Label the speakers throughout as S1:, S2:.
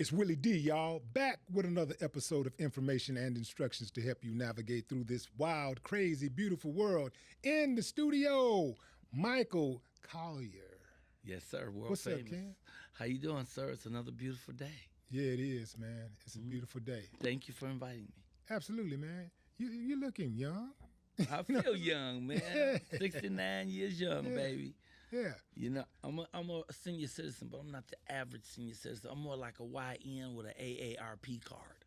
S1: It's Willie D, y'all, back with another episode of information and instructions to help you navigate through this wild, crazy, beautiful world. In the studio, Michael Colyar.
S2: Yes, sir. World
S1: What's
S2: famous.
S1: up, Ken?
S2: How you doing, sir? It's another beautiful day.
S1: Yeah, it is, man. It's a beautiful day.
S2: Thank you for inviting me.
S1: Absolutely, man. You're looking young.
S2: I feel young, man. 69 years young, baby.
S1: Yeah.
S2: You know, I'm a senior citizen, but I'm not the average senior citizen. I'm more like a YN with an AARP card.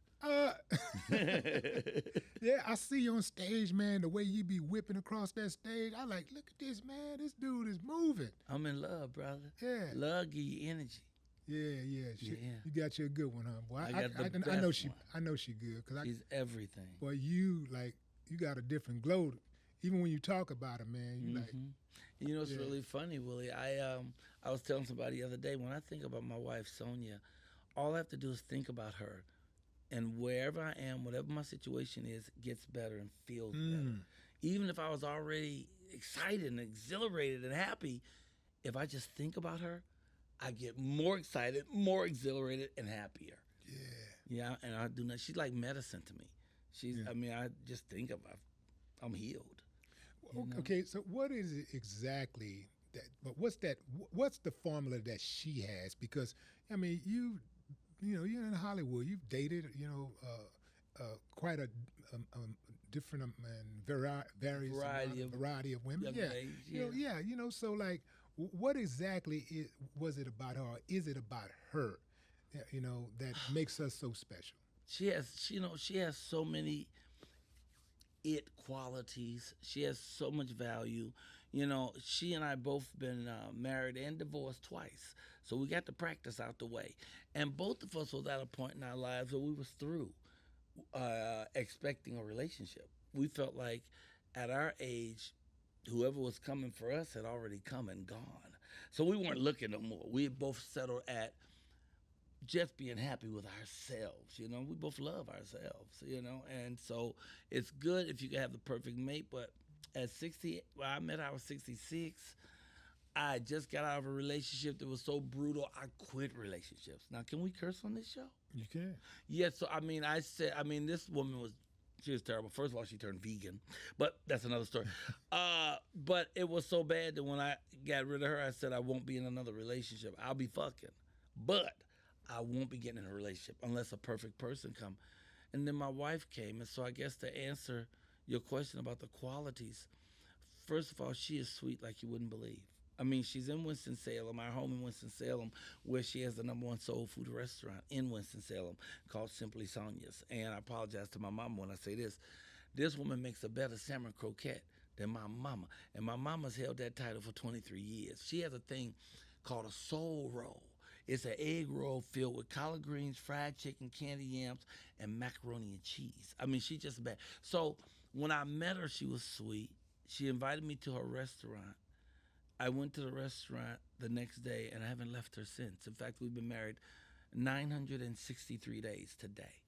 S1: Yeah, I see you on stage, man, the way you be whipping across that stage. I like, look at this, man. This dude is moving.
S2: I'm in love, brother.
S1: Yeah.
S2: Love give you energy.
S1: Yeah.
S2: Yeah.
S1: You got you a good one, huh? Boy,
S2: I got the
S1: I know
S2: best one.
S1: I know she good.
S2: She's everything.
S1: Boy, you got a different glow. Even when you talk about her, man, you like.
S2: You know, it's
S1: Yeah.
S2: really funny, Willie. I was telling somebody the other day, when I think about my wife, Sonya, all I have to do is think about her. And wherever I am, whatever my situation is, gets better and feels better. Even if I was already excited and exhilarated and happy, if I just think about her, I get more excited, more exhilarated, and happier.
S1: Yeah.
S2: Yeah, and I do not. She's like medicine to me.
S1: Yeah.
S2: I mean, I just think about, I'm healed.
S1: Okay, so what is it exactly that? But what's that? What's the formula that she has? Because I mean, you're in Hollywood. You've dated, quite a different and variety of women.
S2: young
S1: Yeah,
S2: ladies,
S1: So like, what exactly was it about her? Or is it about her? That makes us so special.
S2: She has so many it qualities. She has so much value. You know, she and I both been married and divorced twice, so we got to practice out the way. And both of us was at a point in our lives where we was through expecting a relationship. We felt like at our age, whoever was coming for us had already come and gone, so we weren't looking no more. We had both settled at just being happy with ourselves. We both love ourselves, and so it's good if you can have the perfect mate. But at 60, well, I met her, I was 66. I just got out of a relationship that was so brutal, I quit relationships. Now, can we curse on this show?
S1: You can.
S2: Yeah, so this woman she was terrible. First of all, she turned vegan, but that's another story. But it was so bad that when I got rid of her, I said I won't be in another relationship. I'll be fucking, but I won't be getting in a relationship unless a perfect person come. And then my wife came, and so I guess to answer your question about the qualities, first of all, she is sweet like you wouldn't believe. I mean, she's in Winston-Salem, our home in Winston-Salem, where she has the #1 soul food restaurant in Winston-Salem called Simply Sonya's. And I apologize to my mama when I say this. This woman makes a better salmon croquette than my mama. And my mama's held that title for 23 years. She has a thing called a soul roll. It's an egg roll filled with collard greens, fried chicken, candy yams, and macaroni and cheese. I mean, she just bad. So when I met her, she was sweet. She invited me to her restaurant. I went to the restaurant the next day, and I haven't left her since. In fact, we've been married 963 days today.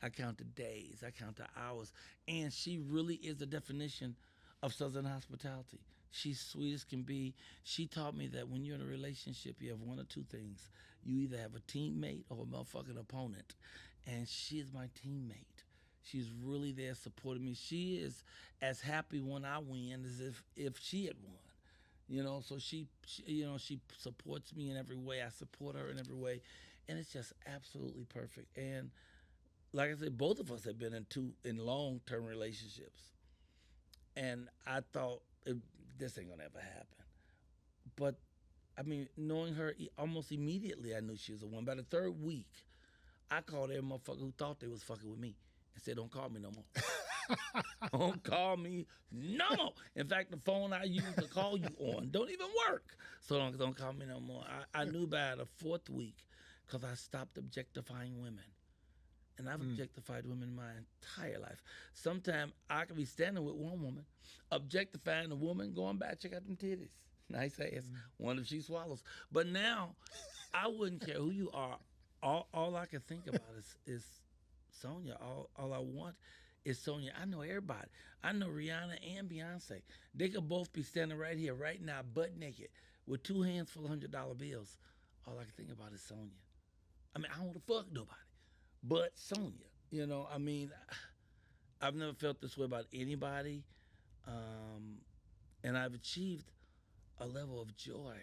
S2: I count the days, I count the hours, and she really is the definition of Southern hospitality. She's sweet as can be. She taught me that when you're in a relationship, you have one or two things. You either have a teammate or a motherfucking opponent, and she is my teammate. She's really there supporting me. She is as happy when I win as if she had won. So she supports me in every way. I support her in every way, and it's just absolutely perfect. And like I said, both of us have been in long-term relationships, and I thought this ain't gonna ever happen. But I mean, knowing her almost immediately, I knew she was a woman. By the third week, I called every motherfucker who thought they was fucking with me and said, "Don't call me no more." Don't call me no more. In fact, the phone I use to call you on don't even work. So don't call me no more. I knew by the fourth week because I stopped objectifying women. And I've objectified women my entire life. Sometimes I could be standing with one woman, objectifying a woman, going back, check out them titties. Nice ass. Wonder if she swallows. But now, I wouldn't care who you are. All I can think about is Sonya. All I want is Sonya. I know everybody. I know Rihanna and Beyonce. They could both be standing right here, right now, butt naked, with two hands full of $100 bills. All I can think about is Sonya. I mean, I don't want to fuck nobody, but Sonya. You know, I mean, I've never felt this way about anybody, um, and I've achieved a level of joy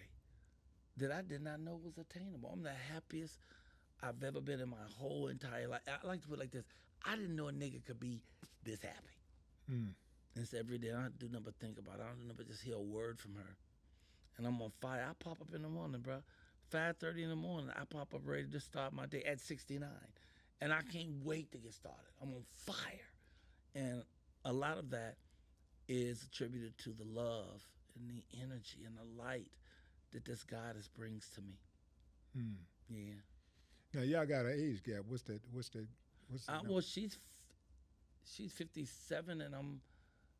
S2: that I did not know was attainable. I'm the happiest I've ever been in my whole entire life. I like to put it like this: I didn't know a nigga could be this happy.
S1: Mm.
S2: And it's every day. I don't do nothing but think about it. I don't do nothing but just hear a word from her, and I'm on fire. I pop up in the morning, bro. 5:30 in the morning, I pop up ready to start my day at 69, and I can't wait to get started. I'm on fire, and a lot of that is attributed to the love and the energy and the light that this goddess brings to me.
S1: Mm.
S2: Yeah.
S1: Now y'all got an age gap. What's that? What's the?
S2: Well, she's 57 and I'm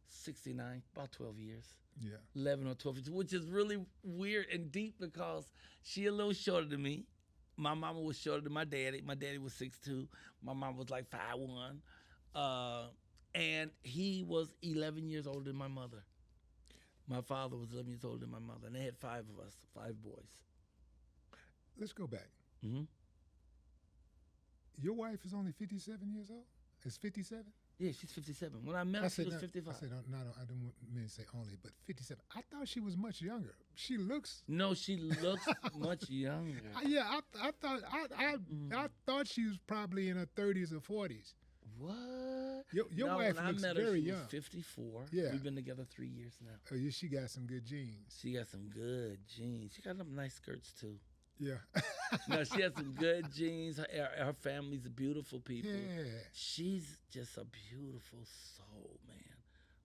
S2: 69, about 12 years.
S1: Yeah.
S2: 11 or 12 years, which is really weird and deep because she a little shorter than me. My mama was shorter than my daddy. My daddy was 6'2". My mom was like 5'1". And he was 11 years older than my mother. My father was 11 years older than my mother. And they had 5 of us, 5 boys.
S1: Let's go back.
S2: Mm-hmm.
S1: Your wife is only 57 years old? Is 57?
S2: Yeah, she's 57. When I met her, she was 55.
S1: I said, no, I didn't mean to say only, but 57. I thought she was much younger. She looks.
S2: No, she looks much younger.
S1: Yeah, I thought she was probably in her 30s or 40s.
S2: What?
S1: Your
S2: no,
S1: wife
S2: when
S1: looks
S2: I met her,
S1: very
S2: she
S1: young.
S2: was 54.
S1: Yeah.
S2: We've been together 3 years now.
S1: Oh, yeah, she got some good genes.
S2: She got some good jeans. She got them nice skirts, too.
S1: Yeah.
S2: No, she has some good genes. Her family's beautiful people.
S1: Yeah.
S2: She's just a beautiful soul, man.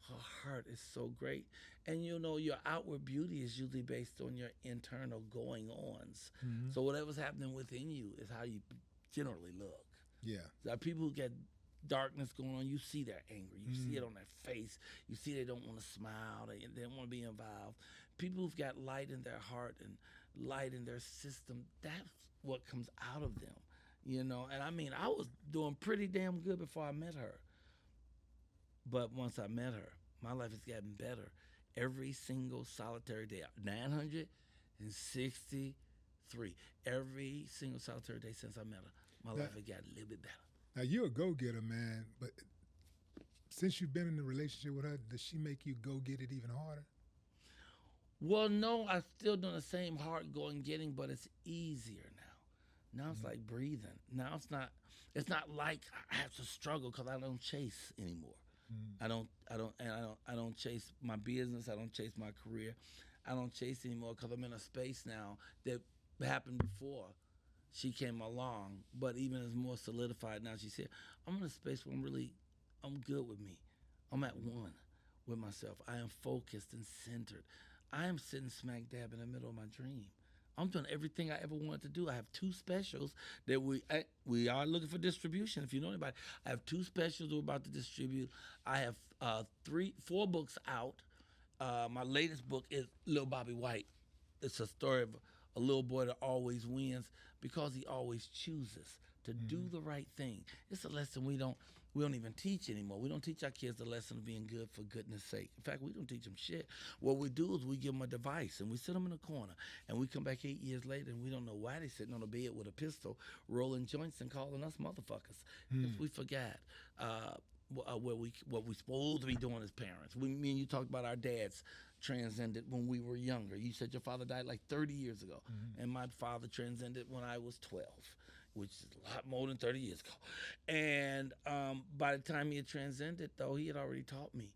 S2: Her heart is so great. And you know, your outward beauty is usually based on your internal going-ons.
S1: Mm-hmm.
S2: So whatever's happening within you is how you generally look.
S1: Yeah.
S2: So people who get darkness going on, you see they're angry. You see it on their face. You see they don't want to smile. They don't want to be involved. People who've got light in their heart and light in their system, that's what comes out of them, you know. And I mean, I was doing pretty damn good before I met her. But once I met her, my life has gotten better every single solitary day. 963. Every single solitary day since I met her, my life has gotten a little bit better.
S1: Now, you're a go-getter, man, but since you've been in a relationship with her, does she make you go get it even harder?
S2: Well, no, I'm still doing the same hard going getting, but it's easier now. Now it's like breathing. Now it's not like I have to struggle because I don't chase anymore. I don't chase my business. I don't chase my career. I don't chase anymore because I'm in a space now that happened before she came along, but even is more solidified now. She's here. I'm in a space where I'm good with me. I'm at one with myself. I am focused and centered. I am sitting smack dab in the middle of my dream. I'm doing everything I ever wanted to do. I have 2 specials that we are looking for distribution. If you know anybody, I have 2 specials we're about to distribute. I have 4 books out. My latest book is Little Bobby White. It's a story of a little boy that always wins because he always chooses to do the right thing. It's a lesson we don't even teach anymore. We don't teach our kids the lesson of being good for goodness sake. In fact, we don't teach them shit. What we do is we give them a device and we sit them in a corner and we come back 8 years later and we don't know why they're sitting on a bed with a pistol, rolling joints and calling us motherfuckers. Because we forgot what we supposed to be doing as parents. Me and you talked about our dads transcended when we were younger. You said your father died like 30 years ago, and my father transcended when I was 12, which is a lot more than 30 years ago. And by the time he had transcended, though, he had already taught me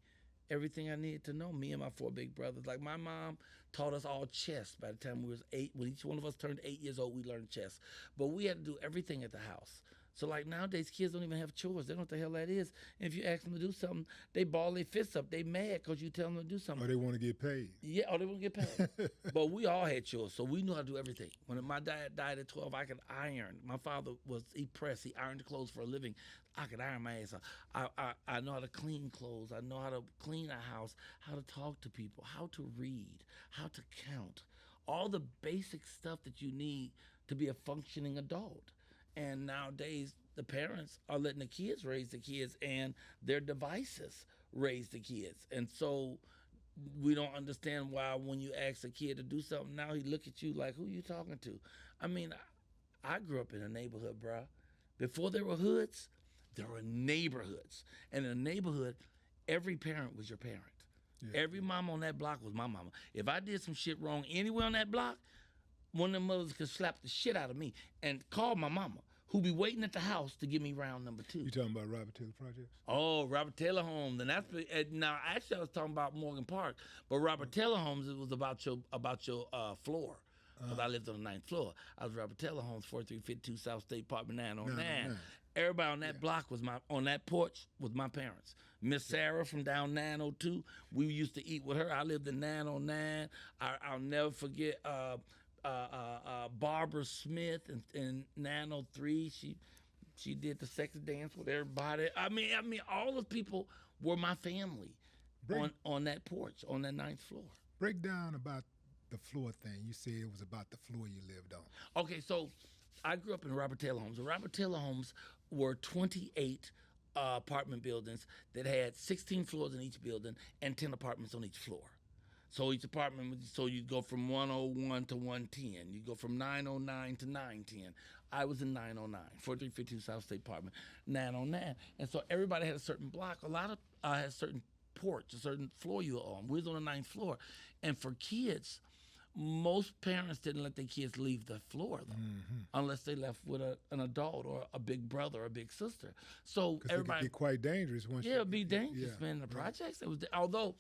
S2: everything I needed to know, me and my 4 big brothers. Like my mom taught us all chess by the time we was 8. When each one of us turned 8 years old, we learned chess. But we had to do everything at the house. So like nowadays, kids don't even have chores. They don't know what the hell that is. And if you ask them to do something, they ball their fists up. They mad because you tell them to do something.
S1: Or they want to get paid.
S2: Yeah, or they want to get paid. But we all had chores, so we knew how to do everything. When my dad died at 12, I could iron. My father he pressed. He ironed clothes for a living. I could iron my ass off. I know how to clean clothes. I know how to clean a house, how to talk to people, how to read, how to count. All the basic stuff that you need to be a functioning adult. And nowadays, the parents are letting the kids raise the kids and their devices raise the kids. And so we don't understand why when you ask a kid to do something, now he look at you like, who you talking to? I mean, I grew up in a neighborhood, bruh. Before there were hoods, there were neighborhoods. And in a neighborhood, every parent was your parent.
S1: Yeah.
S2: Every mama on that block was my mama. If I did some shit wrong anywhere on that block, one of them mothers could slap the shit out of me and call my mama, who be waiting at the house to give me round number 2.
S1: You talking about Robert Taylor Projects?
S2: Oh, Robert Taylor Homes, and now actually I was talking about Morgan Park, but Robert Taylor Homes, it was about your floor. Because I lived on the 9th floor. I was Robert Taylor Homes, 4352 South State, apartment 909. Everybody on that block was on that porch was my parents. Miss Sarah from down 902, we used to eat with her. I lived in 909. I'll never forget Barbara Smith in 903. She did the sex dance with everybody. I mean, all the people were my family on that porch, on that 9th floor.
S1: Break down about the floor thing. You said it was about the floor you lived on.
S2: Okay, so I grew up in Robert Taylor Homes. The Robert Taylor Homes were 28 apartment buildings that had 16 floors in each building and 10 apartments on each floor. So each apartment, so you go from 101 to 110. You go from 909 to 910. I was in 909, 4352 South State Apartment, 909. And so everybody had a certain block. A lot of had a certain porch, a certain floor you were on. We was on the 9th floor. And for kids, most parents didn't let their kids leave the floor, though, unless they left with an adult or a big brother or a big sister. So everybody...
S1: It could be quite dangerous once
S2: it would be dangerous, man, in the projects. It was, although...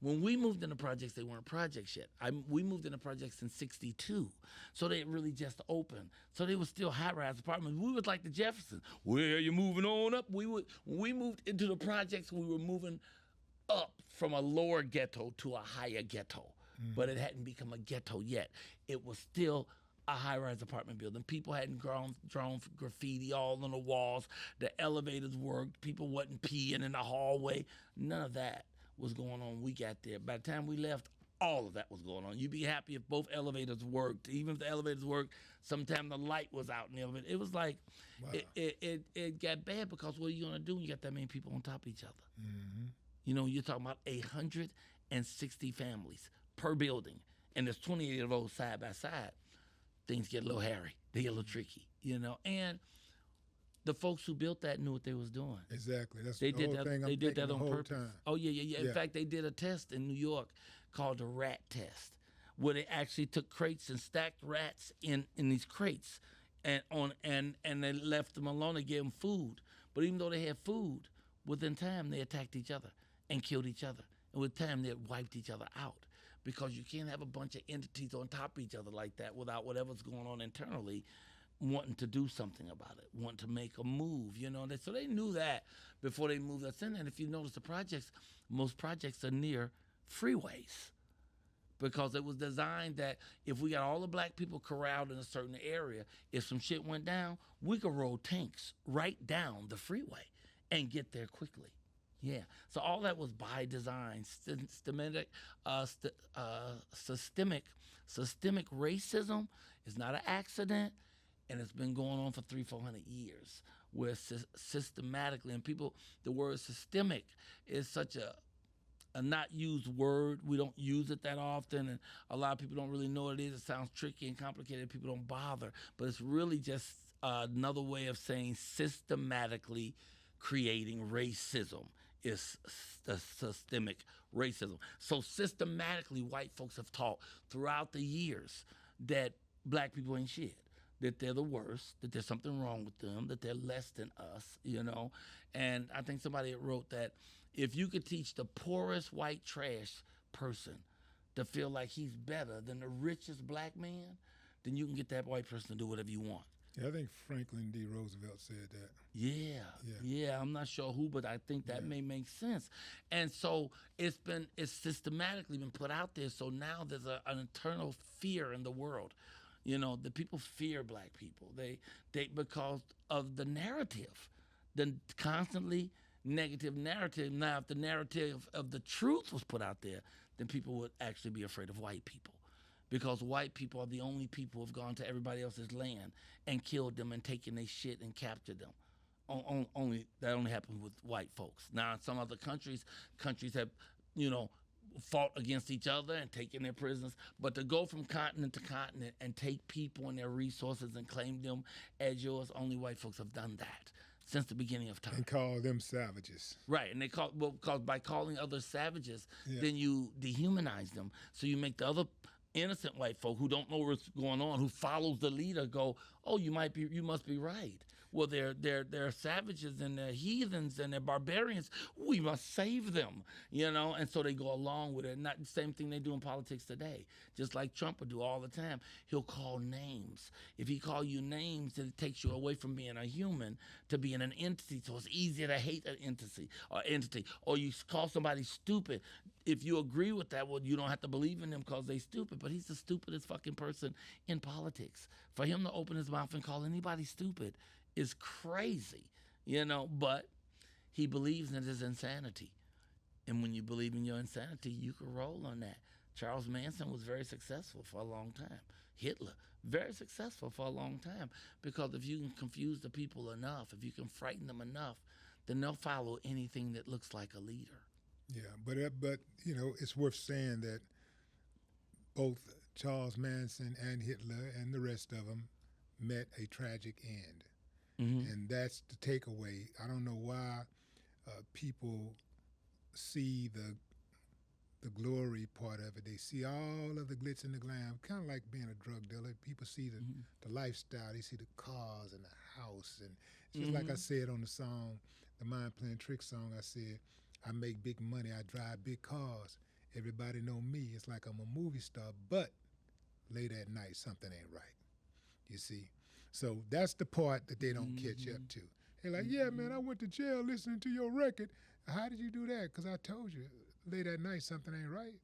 S2: When we moved into projects, they weren't projects yet. We moved into projects in '62, so they really just opened. So they were still high-rise apartments. We was like the Jeffersons. Where you moving on up? When we moved into the projects, we were moving up from a lower ghetto to a higher ghetto, but it hadn't become a ghetto yet. It was still a high-rise apartment building. People hadn't drawn graffiti all on the walls. The elevators worked. People wasn't peeing in the hallway. None of that was going on when we got there. By the time we left, all of that was going on. You'd be happy if both elevators worked. Even if the elevators worked, sometimes the light was out in the elevator. It was like, wow. It got bad because what are you going to do when you got that many people on top of each other? You know, you're talking about 160 families per building, and there's 28 of those side by side. Things get a little hairy. They get a little tricky, you know. And the folks who built that knew what they was doing.
S1: Exactly. That's
S2: they
S1: the
S2: did
S1: whole
S2: that.
S1: thing
S2: They
S1: I'm
S2: did that
S1: thinking
S2: on
S1: the whole
S2: purpose.
S1: time.
S2: Oh yeah. In fact, they did a test in New York called the rat test, where they actually took crates and stacked rats in these crates, and they left them alone. They gave them food, but even though they had food, within time they attacked each other and killed each other, and with time they wiped each other out. Because you can't have a bunch of entities on top of each other like that without whatever's going on internally wanting to do something about it, wanting to make a move, you know. So they knew that before they moved us in. And if you notice the projects, most projects are near freeways because it was designed that if we got all the black people corralled in a certain area, if some shit went down, we could roll tanks right down the freeway and get there quickly. Yeah, so all that was by design. Systemic racism is not an accident, and it's been going on for 300-400 years. Where systematically, and people, the word systemic is such a not used word. We don't use it that often, and a lot of people don't really know what it is. It sounds tricky and complicated. People don't bother, but it's really just another way of saying systematically creating racism. Is the systemic racism. So systematically, white folks have taught throughout the years that black people ain't shit, that they're the worst, that there's something wrong with them, that they're less than us, you know. And I think somebody wrote that if you could teach the poorest white trash person to feel like he's better than the richest black man, then you can get that white person to do whatever you want.
S1: Yeah, I think Franklin D. Roosevelt said that.
S2: Yeah. I'm not sure who, but I think that may make sense. And so it's systematically been put out there. So now there's an internal fear in the world. You know, the people fear black people. They because of the narrative, the constantly negative narrative. Now, if the narrative of the truth was put out there, then people would actually be afraid of white people. Because white people are the only people who have gone to everybody else's land and killed them and taken their shit and captured them. That only happens with white folks. Now, in some other countries have, you know, fought against each other and taken their prisoners. But to go from continent to continent and take people and their resources and claim them as yours, only white folks have done that since the beginning of time.
S1: And call them savages.
S2: Right, and they call because by calling others savages,
S1: Yeah.
S2: then you dehumanize them. So you make the other innocent white folk who don't know what's going on, who follows the leader, go, "Oh, you must be right." Well, they're savages and they're heathens and they're barbarians. We must save them, And so they go along with it. Not the same thing they do in politics today. Just like Trump would do all the time. He'll call names. If he call you names, then it takes you away from being a human to being an entity. So it's easier to hate an entity. Or you call somebody stupid. If you agree with that, well, you don't have to believe in them because they stupid. But he's the stupidest fucking person in politics. For him to open his mouth and call anybody stupid is crazy, but he believes in his insanity. And when you believe in your insanity, you can roll on that. Charles Manson was very successful for a long time. Hitler, very successful for a long time. Because if you can confuse the people enough, if you can frighten them enough, then they'll follow anything that looks like a leader.
S1: Yeah, but it's worth saying that both Charles Manson and Hitler and the rest of them met a tragic end.
S2: Mm-hmm.
S1: And that's the takeaway. I don't know why people see the glory part of it. They see all of the glitz and the glam, kind of like being a drug dealer. People see the lifestyle. They see the cars and the house. And it's just like I said on the song, the Mind Playing Tricks song, I said, I make big money, I drive big cars. Everybody know me. It's like I'm a movie star, but late at night, something ain't right. You see? So that's the part that they don't catch up to. They're like, yeah, man, I went to jail listening to your record. How did you do that? Because I told you, late at night, something ain't right.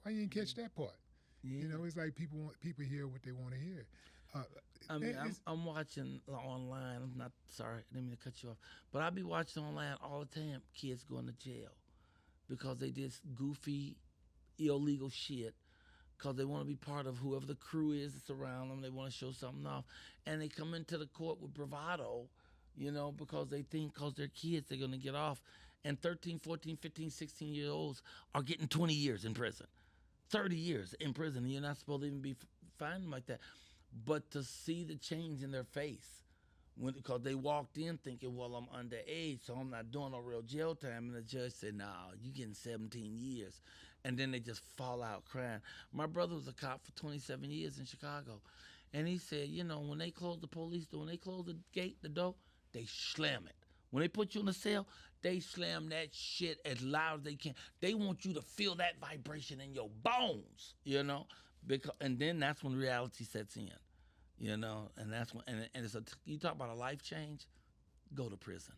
S1: Why you didn't catch that part?
S2: Yeah.
S1: It's like people hear what they want to hear.
S2: I'm watching online. I'm not sorry, I didn't mean to cut you off. But I be watching online all the time, kids going to jail because they did goofy, illegal shit. Because they want to be part of whoever the crew is that's around them. They want to show something off. And they come into the court with bravado, because they think because they're kids, they're going to get off. And 13, 14, 15, 16-year-olds are getting 20 years in prison, 30 years in prison. And you're not supposed to even be fined like that. But to see the change in their face, because they walked in thinking, well, I'm underage, so I'm not doing no real jail time. And the judge said, no, you're getting 17 years. And then they just fall out crying. My brother was a cop for 27 years in Chicago. And he said, when they close the police door, when they close the gate, the door, they slam it. When they put you in a cell, they slam that shit as loud as they can. They want you to feel that vibration in your bones, and then that's when reality sets in, and that's when, and it's you talk about a life change, go to prison.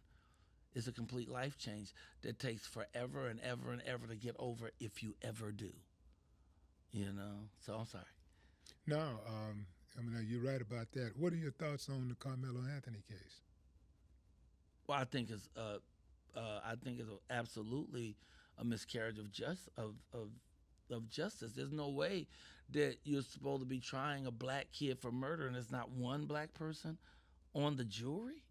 S2: It's a complete life change that takes forever and ever and ever to get over if you ever do. So I'm sorry.
S1: No, you're right about that. What are your thoughts on the Carmelo Anthony case?
S2: Well, I think it's absolutely a miscarriage of justice. There's no way that you're supposed to be trying a black kid for murder and there's not one black person on the jury.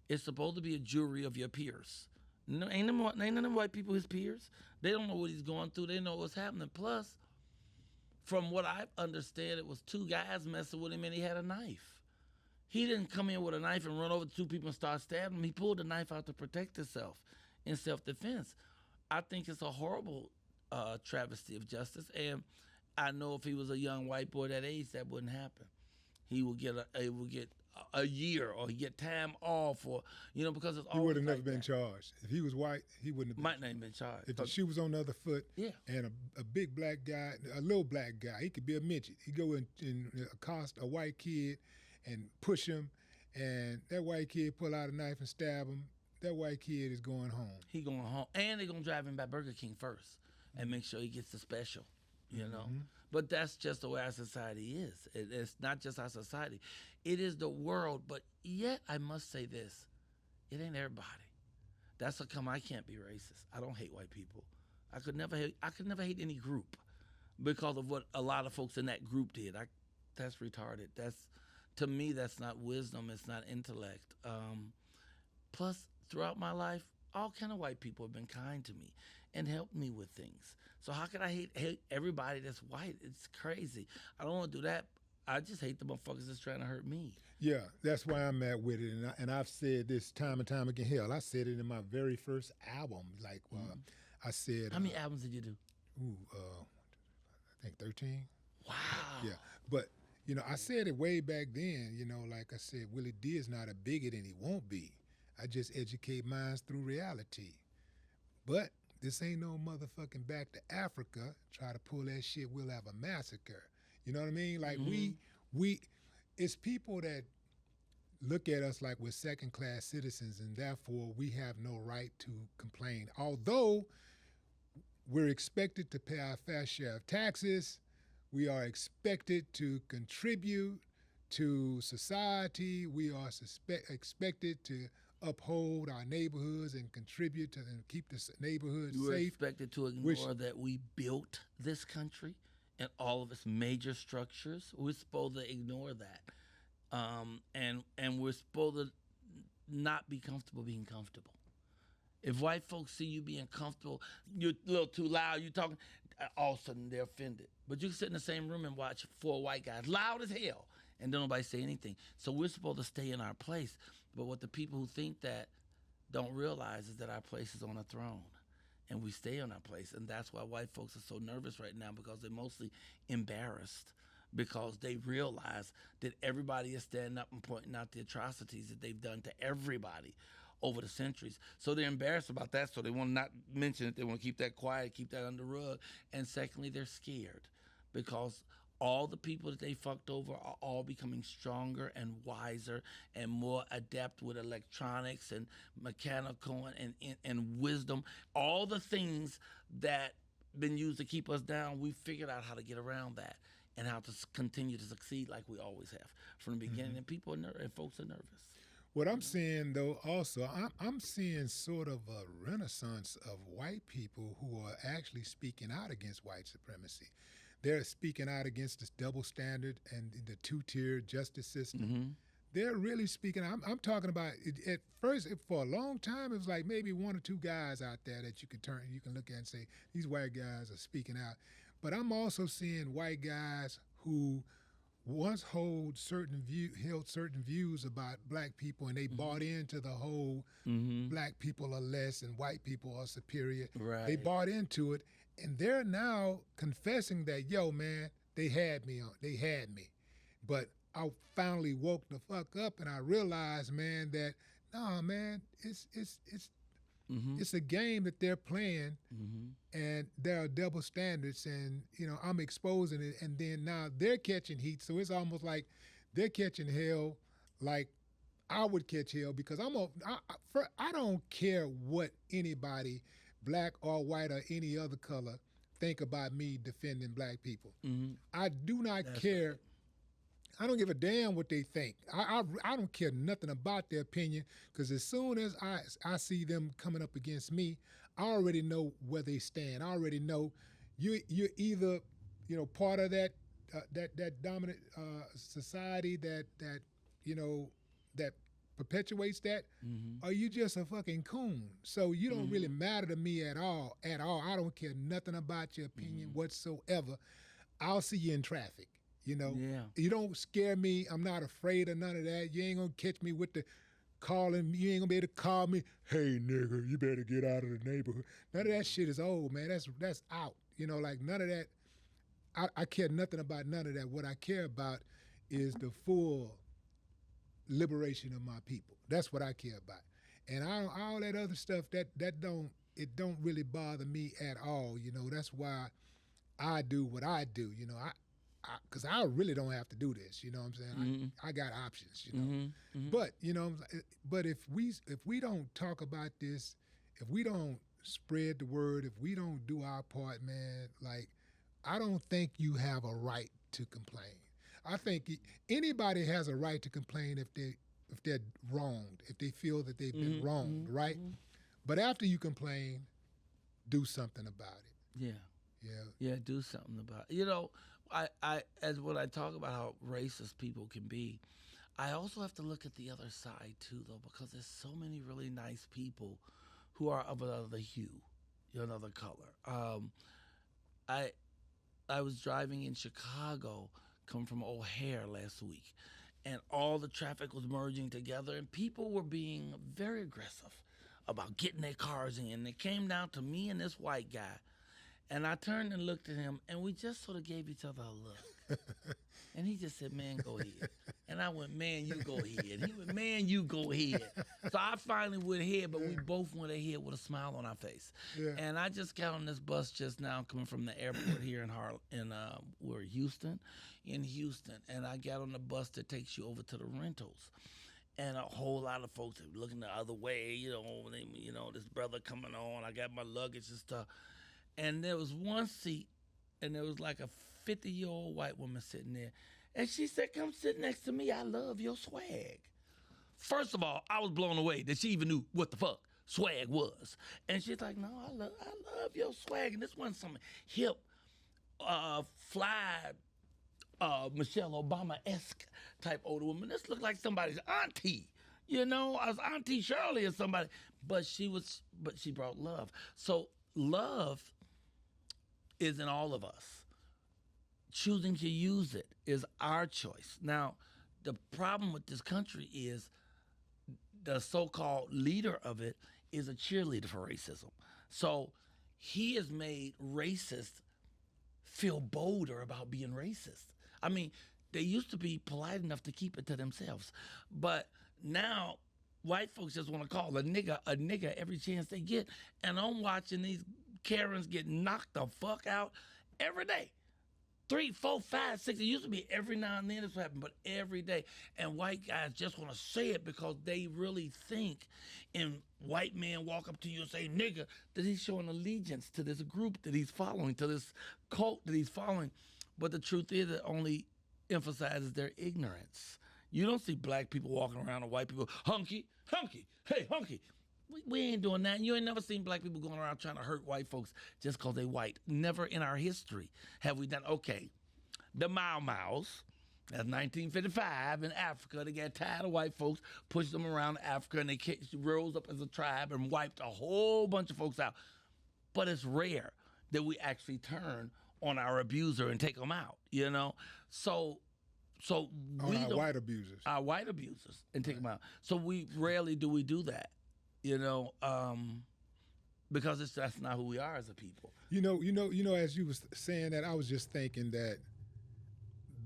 S2: It's supposed to be a jury of your peers. No, ain't none of them white people his peers. They don't know what he's going through. They know what's happening. Plus, from what I understand, it was two guys messing with him and he had a knife. He didn't come in with a knife and run over to two people and start stabbing them. He pulled the knife out to protect himself in self-defense. I think it's a horrible travesty of justice. And I know if he was a young white boy that age, that wouldn't happen. He would get a year, or he get time off, or because it's
S1: he would have never
S2: like
S1: been
S2: that.
S1: charged. If he was white, he wouldn't have
S2: Might not have been charged.
S1: If the shoe was on the other foot,
S2: yeah,
S1: and a big black guy, a little black guy, he could be a midget. He go and accost a white kid and push him, and that white kid pull out a knife and stab him. That white kid is going home.
S2: He going home, and they're gonna drive him by Burger King first and make sure he gets the special. But that's just the way our society is. It's not just our society. It is the world, but yet I must say this. It ain't everybody. That's how come I can't be racist. I don't hate white people. I could never hate any group because of what a lot of folks in that group did. That's retarded. To me, that's not wisdom. It's not intellect. Plus, throughout my life, all kind of white people have been kind to me and helped me with things. So how can I hate everybody that's white? It's crazy. I don't want to do that. I just hate the motherfuckers that's trying to hurt me.
S1: Yeah, that's why I'm at with it, and I've said this time and time again. Hell, I said it in my very first album. Like I said,
S2: how many albums did you do?
S1: I think 13.
S2: Wow.
S1: Yeah, but I said it way back then. Like I said, Willie D is not a bigot, and he won't be. I just educate minds through reality. But this ain't no motherfucking back to Africa. Try to pull that shit, we'll have a massacre. You know what I mean? Like we it's people that look at us like we're second-class citizens, and therefore we have no right to complain. Although we're expected to pay our fair share of taxes, we are expected to contribute to society. We are expected to uphold our neighborhoods and contribute to and keep the neighborhoods safe.
S2: You are expected to ignore that we built this country and all of its major structures. We're supposed to ignore that. And we're supposed to not be comfortable being comfortable. If white folks see you being comfortable, you're a little too loud, you talking, all of a sudden they're offended. But you can sit in the same room and watch 4 white guys, loud as hell, and don't nobody say anything. So we're supposed to stay in our place. But what the people who think that don't realize is that our place is on a throne. And we stay on our place. And that's why white folks are so nervous right now, because they're mostly embarrassed, because they realize that everybody is standing up and pointing out the atrocities that they've done to everybody over the centuries. So they're embarrassed about that, so they want to not mention it. They want to keep that quiet, keep that under the rug. And secondly, they're scared, because all the people that they fucked over are all becoming stronger and wiser and more adept with electronics and mechanical and wisdom. All the things that been used to keep us down, we figured out how to get around that and how to continue to succeed like we always have from the beginning. And people are and folks are nervous.
S1: What I'm seeing, though, also, I'm seeing sort of a renaissance of white people who are actually speaking out against white supremacy. They're speaking out against this double standard and the two-tier justice system.
S2: Mm-hmm.
S1: They're really speaking. I'm talking about it, at first, for a long time, it was like maybe 1 or 2 guys out there that you can look at and say, these white guys are speaking out. But I'm also seeing white guys who once held certain views about black people, and they bought into the whole black people are less and white people are superior.
S2: Right.
S1: They bought into it, and they're now confessing that, yo, man, they had me. But I finally woke the fuck up, and I realized, man, that nah, man, it's a game that they're playing, and there are double standards, and I'm exposing it, and then now they're catching heat, so it's almost like they're catching hell, like I would catch hell, because I don't care what anybody, black or white or any other color, think about me defending black people. I do not care. Right. I don't give a damn what they think. I don't care nothing about their opinion, because as soon as I see them coming up against me, I already know where they stand. I already know you're either part of that dominant society that perpetuates that, or you just a fucking coon. So you don't really matter to me at all. I don't care nothing about your opinion whatsoever. I'll see you in traffic. You don't scare me. I'm not afraid of none of that. You ain't gonna catch me with the calling. You ain't gonna be able to call me, hey nigga, you better get out of the neighborhood. None of that shit is old, man. That's out. Like none of that. I care nothing about none of that. What I care about is the full liberation of my people. That's what I care about. And all that other stuff that don't really bother me at all. That's why I do what I do. Because I really don't have to do this, you know what I'm saying? I got options, But, but if we don't talk about this, if we don't spread the word, if we don't do our part, man, like, I don't think you have a right to complain. I think anybody has a right to complain if they're wronged, if they feel that they've been wronged, right? But after you complain, do something about it.
S2: Yeah, do something about it. I as when I talk about how racist people can be, I also have to look at the other side too, though, because there's so many really nice people who are of another hue, another color. I I was driving in Chicago, come from O'Hare last week, and all the traffic was merging together, and people were being very aggressive about getting their cars in. And it came down to me and this white guy, and I turned and looked at him, and we just sort of gave each other a look. And he just said, "Man, go ahead." And I went, "Man, you go ahead." He went, "Man, you go ahead." So I finally went ahead, but we both went ahead with a smile on our face.
S1: Yeah.
S2: And I just got on this bus just now, coming from the airport here in Houston, and I got on the bus that takes you over to the rentals. And a whole lot of folks are looking the other way, this brother coming on. I got my luggage and stuff. And there was one seat, and there was like a 50-year-old white woman sitting there. And she said, "Come sit next to me. I love your swag." First of all, I was blown away that she even knew what the fuck swag was. And she's like, "No, I love your swag." And this wasn't some hip, fly, Michelle Obama-esque type older woman. This looked like somebody's auntie. As Auntie Shirley or somebody. But she brought love. So love is in all of us. Choosing to use it is our choice. Now, the problem with this country is the so-called leader of it is a cheerleader for racism. So he has made racists feel bolder about being racist. I mean, they used to be polite enough to keep it to themselves. But now white folks just want to call a nigga every chance they get. And I'm watching these Karens get knocked the fuck out every day. 3, 4, 5, 6. It used to be every now and then this would happen, but every day. And white guys just want to say it because they really think, and white men walk up to you and say, "Nigga," that he's showing allegiance to this group that he's following, to this cult that he's following. But the truth is, it only emphasizes their ignorance. You don't see black people walking around and white people, "Hunky, hunky, hey, hunky." We ain't doing that. You ain't never seen black people going around trying to hurt white folks just because they white. Never in our history have we done. Okay, the Mau Maus, that's 1955 in Africa. They got tired of white folks, pushed them around Africa, and they rose up as a tribe and wiped a whole bunch of folks out. But it's rare that we actually turn on our abuser and take them out, So we
S1: our
S2: don't,
S1: white abusers.
S2: Our white abusers and take them out. So we rarely do we do that. Because that's not who we are as a people.
S1: As you was saying that, I was just thinking that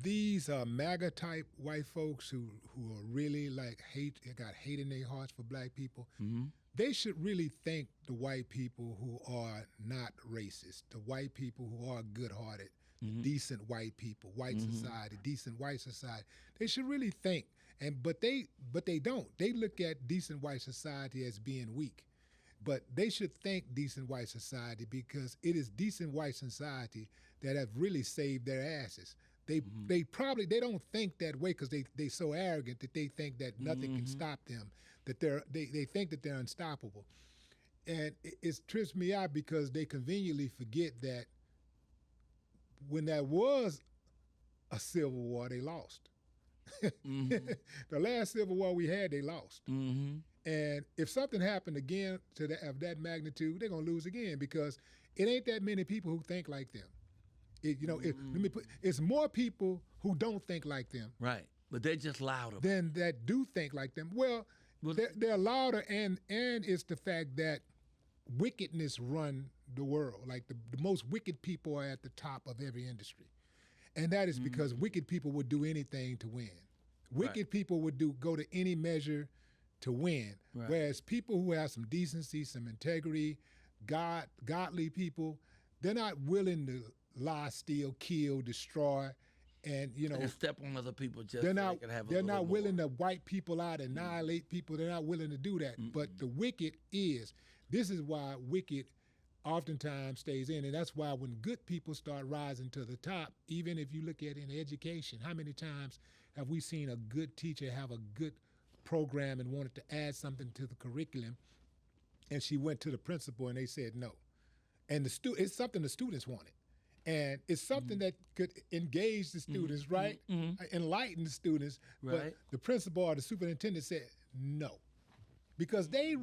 S1: these MAGA type white folks who are really got hate in their hearts for black people,
S2: Mm-hmm.
S1: they should really thank the white people who are not racist, the white people who are good-hearted,
S2: Mm-hmm.
S1: decent white people, white
S2: Mm-hmm.
S1: society, decent white society. They should really thank. But they don't. They look at decent white society as being weak. But they should thank decent white society because it is decent white society that have really saved their asses. They don't think that way because they so arrogant that they think that nothing can stop them. That they think that they're unstoppable. And it trips me out because they conveniently forget that when there was a civil war, they lost.
S2: Mm-hmm.
S1: The last civil war we had, they lost.
S2: Mm-hmm.
S1: And if something happened again of that magnitude, they're gonna lose again because it ain't that many people who think like them. It's more people who don't think like them.
S2: Right, but they're just louder
S1: than that do think like them. Well, they're louder, and it's the fact that wickedness run the world. Like the most wicked people are at the top of every industry. And that is because wicked people would do anything to win. Wicked people would go to any measure to win.
S2: Right.
S1: Whereas people who have some decency, some integrity, godly people, they're not willing to lie, steal, kill, destroy, and
S2: step on other people just
S1: they're
S2: so
S1: not
S2: they can have a
S1: they're
S2: little
S1: not
S2: more.
S1: willing to wipe people out, annihilate people. They're not willing to do that. But the wicked is. This is why wicked oftentimes stays in. And that's why when good people start rising to the top, even if you look at in education, how many times have we seen a good teacher have a good program and wanted to add something to the curriculum, and she went to the principal and they said no. And it's something the students wanted. And it's something that could engage the students, right? Enlighten the students.
S2: Right.
S1: But the principal or the superintendent said no. because a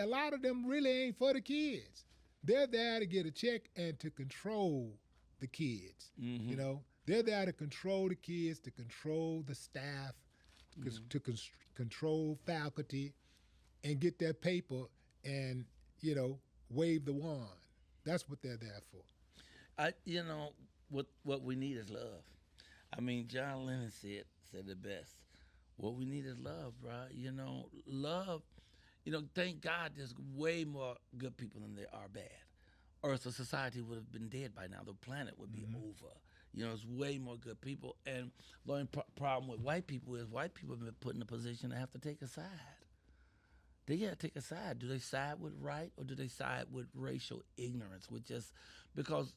S1: lot of them really ain't for the kids. They're there to get a check and to control the kids. You know, they're there to control the kids, to control the staff, to control faculty, and get their paper and, you know, wave the wand. That's what they're there for.
S2: You know, what we need is love. I mean, John Lennon said it best. What we need is love, bro. You know, love. You know, thank God there's way more good people than there are bad. Or else the society would have been dead by now. The planet would be over. You know, there's way more good people. And the only problem with white people is white people have been put in a position to have to take a side. They got to take a side. Do they side with right or do they side with racial ignorance? With just because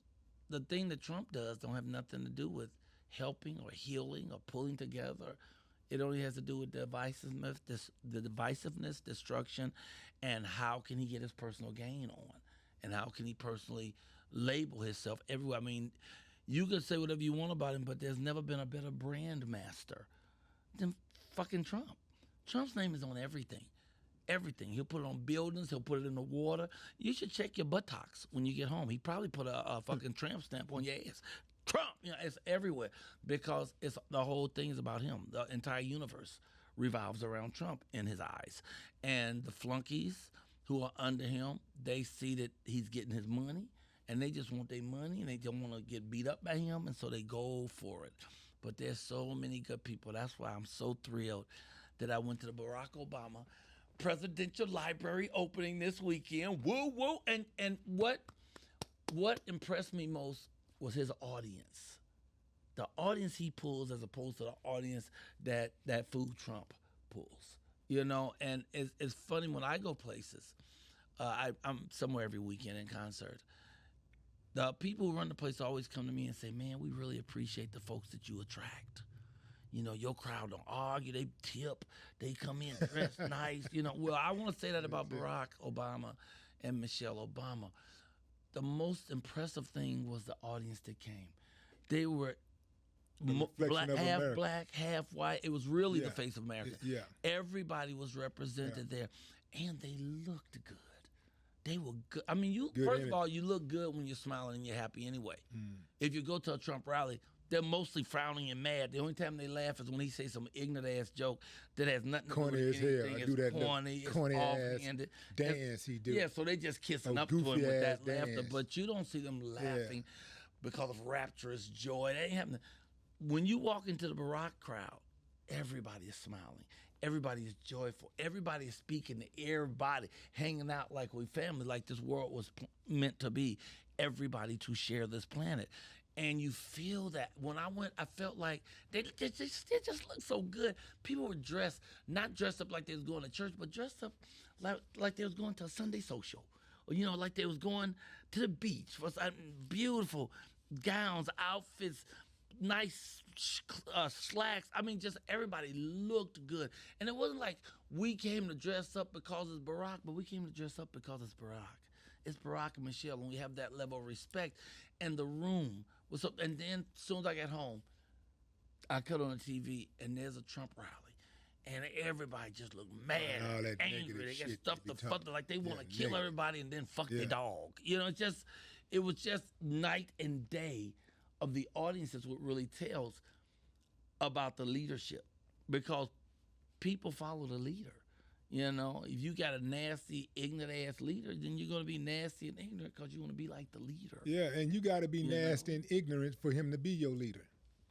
S2: the thing that Trump does don't have nothing to do with helping or healing or pulling together. It only has to do with the divisiveness, destruction, and how can he get his personal gain on, and how can he personally label himself everywhere. I mean, you can say whatever you want about him, but there's never been a better brand master than fucking Trump. Trump's name is on everything. Everything. He'll put it on buildings. He'll put it in the water. You should check your buttocks when you get home. He probably put a fucking tramp stamp on your ass. Trump, you know, it's everywhere because it's the whole thing is about him. The entire universe revolves around Trump in his eyes. And the flunkies who are under him, they see that he's getting his money and they just want their money and they don't want to get beat up by him, and so they go for it. But there's so many good people. That's why I'm so thrilled that I went to the Barack Obama Presidential Library opening this weekend. Woo, woo. And what impressed me most was his audience. The audience he pulls as opposed to the audience that Food Trump pulls. You know, and it's funny when I go places, I'm somewhere every weekend in concert. The people who run the place always come to me and say, man, we really appreciate the folks that you attract. You know, your crowd don't argue, they tip, they come in dressed nice. You know, well, I want to say that about Barack Obama and Michelle Obama. The most impressive thing was the audience that came. They were black, half white. It was really the face of America.
S1: Yeah.
S2: Everybody was represented there, and they looked good. They were good. I mean, first of all, you look good when you're smiling and you're happy anyway. If you go to a Trump rally, they're mostly frowning and mad. The only time they laugh is when he says some ignorant ass joke that has nothing to do with anything.
S1: It's do that corny ass dance he do.
S2: Yeah, so they just kissing up to him with that laughter.
S1: Dance.
S2: But you don't see them laughing because of rapturous joy. That ain't happening. When you walk into the Barack crowd, everybody is smiling. Everybody is joyful. Everybody is speaking to everybody, hanging out like we family, like this world was meant to be. Everybody to share this planet. And you feel that. When I went, I felt like they just looked so good. People were not dressed up like they was going to church, but dressed up like they was going to a Sunday social. Or, you know, like they was going to the beach for beautiful gowns, outfits, nice slacks. I mean, just everybody looked good. And it wasn't like we came to dress up because it's Barack, but we came to dress up because it's Barack. It's Barack and Michelle, and we have that level of respect. And the room was up. And then as soon as I got home, I cut on the TV, and there's a Trump rally. And everybody just looked mad, angry. They got stuff to fuck, like they want to kill everybody and then fuck their dog. You know, it was just night and day of the audiences. What really tells about the leadership, because people follow the leader. You know, if you got a nasty, ignorant ass leader, then you're going to be nasty and ignorant because you want to be like the leader.
S1: Yeah, and you got to be nasty and ignorant for him to be your leader.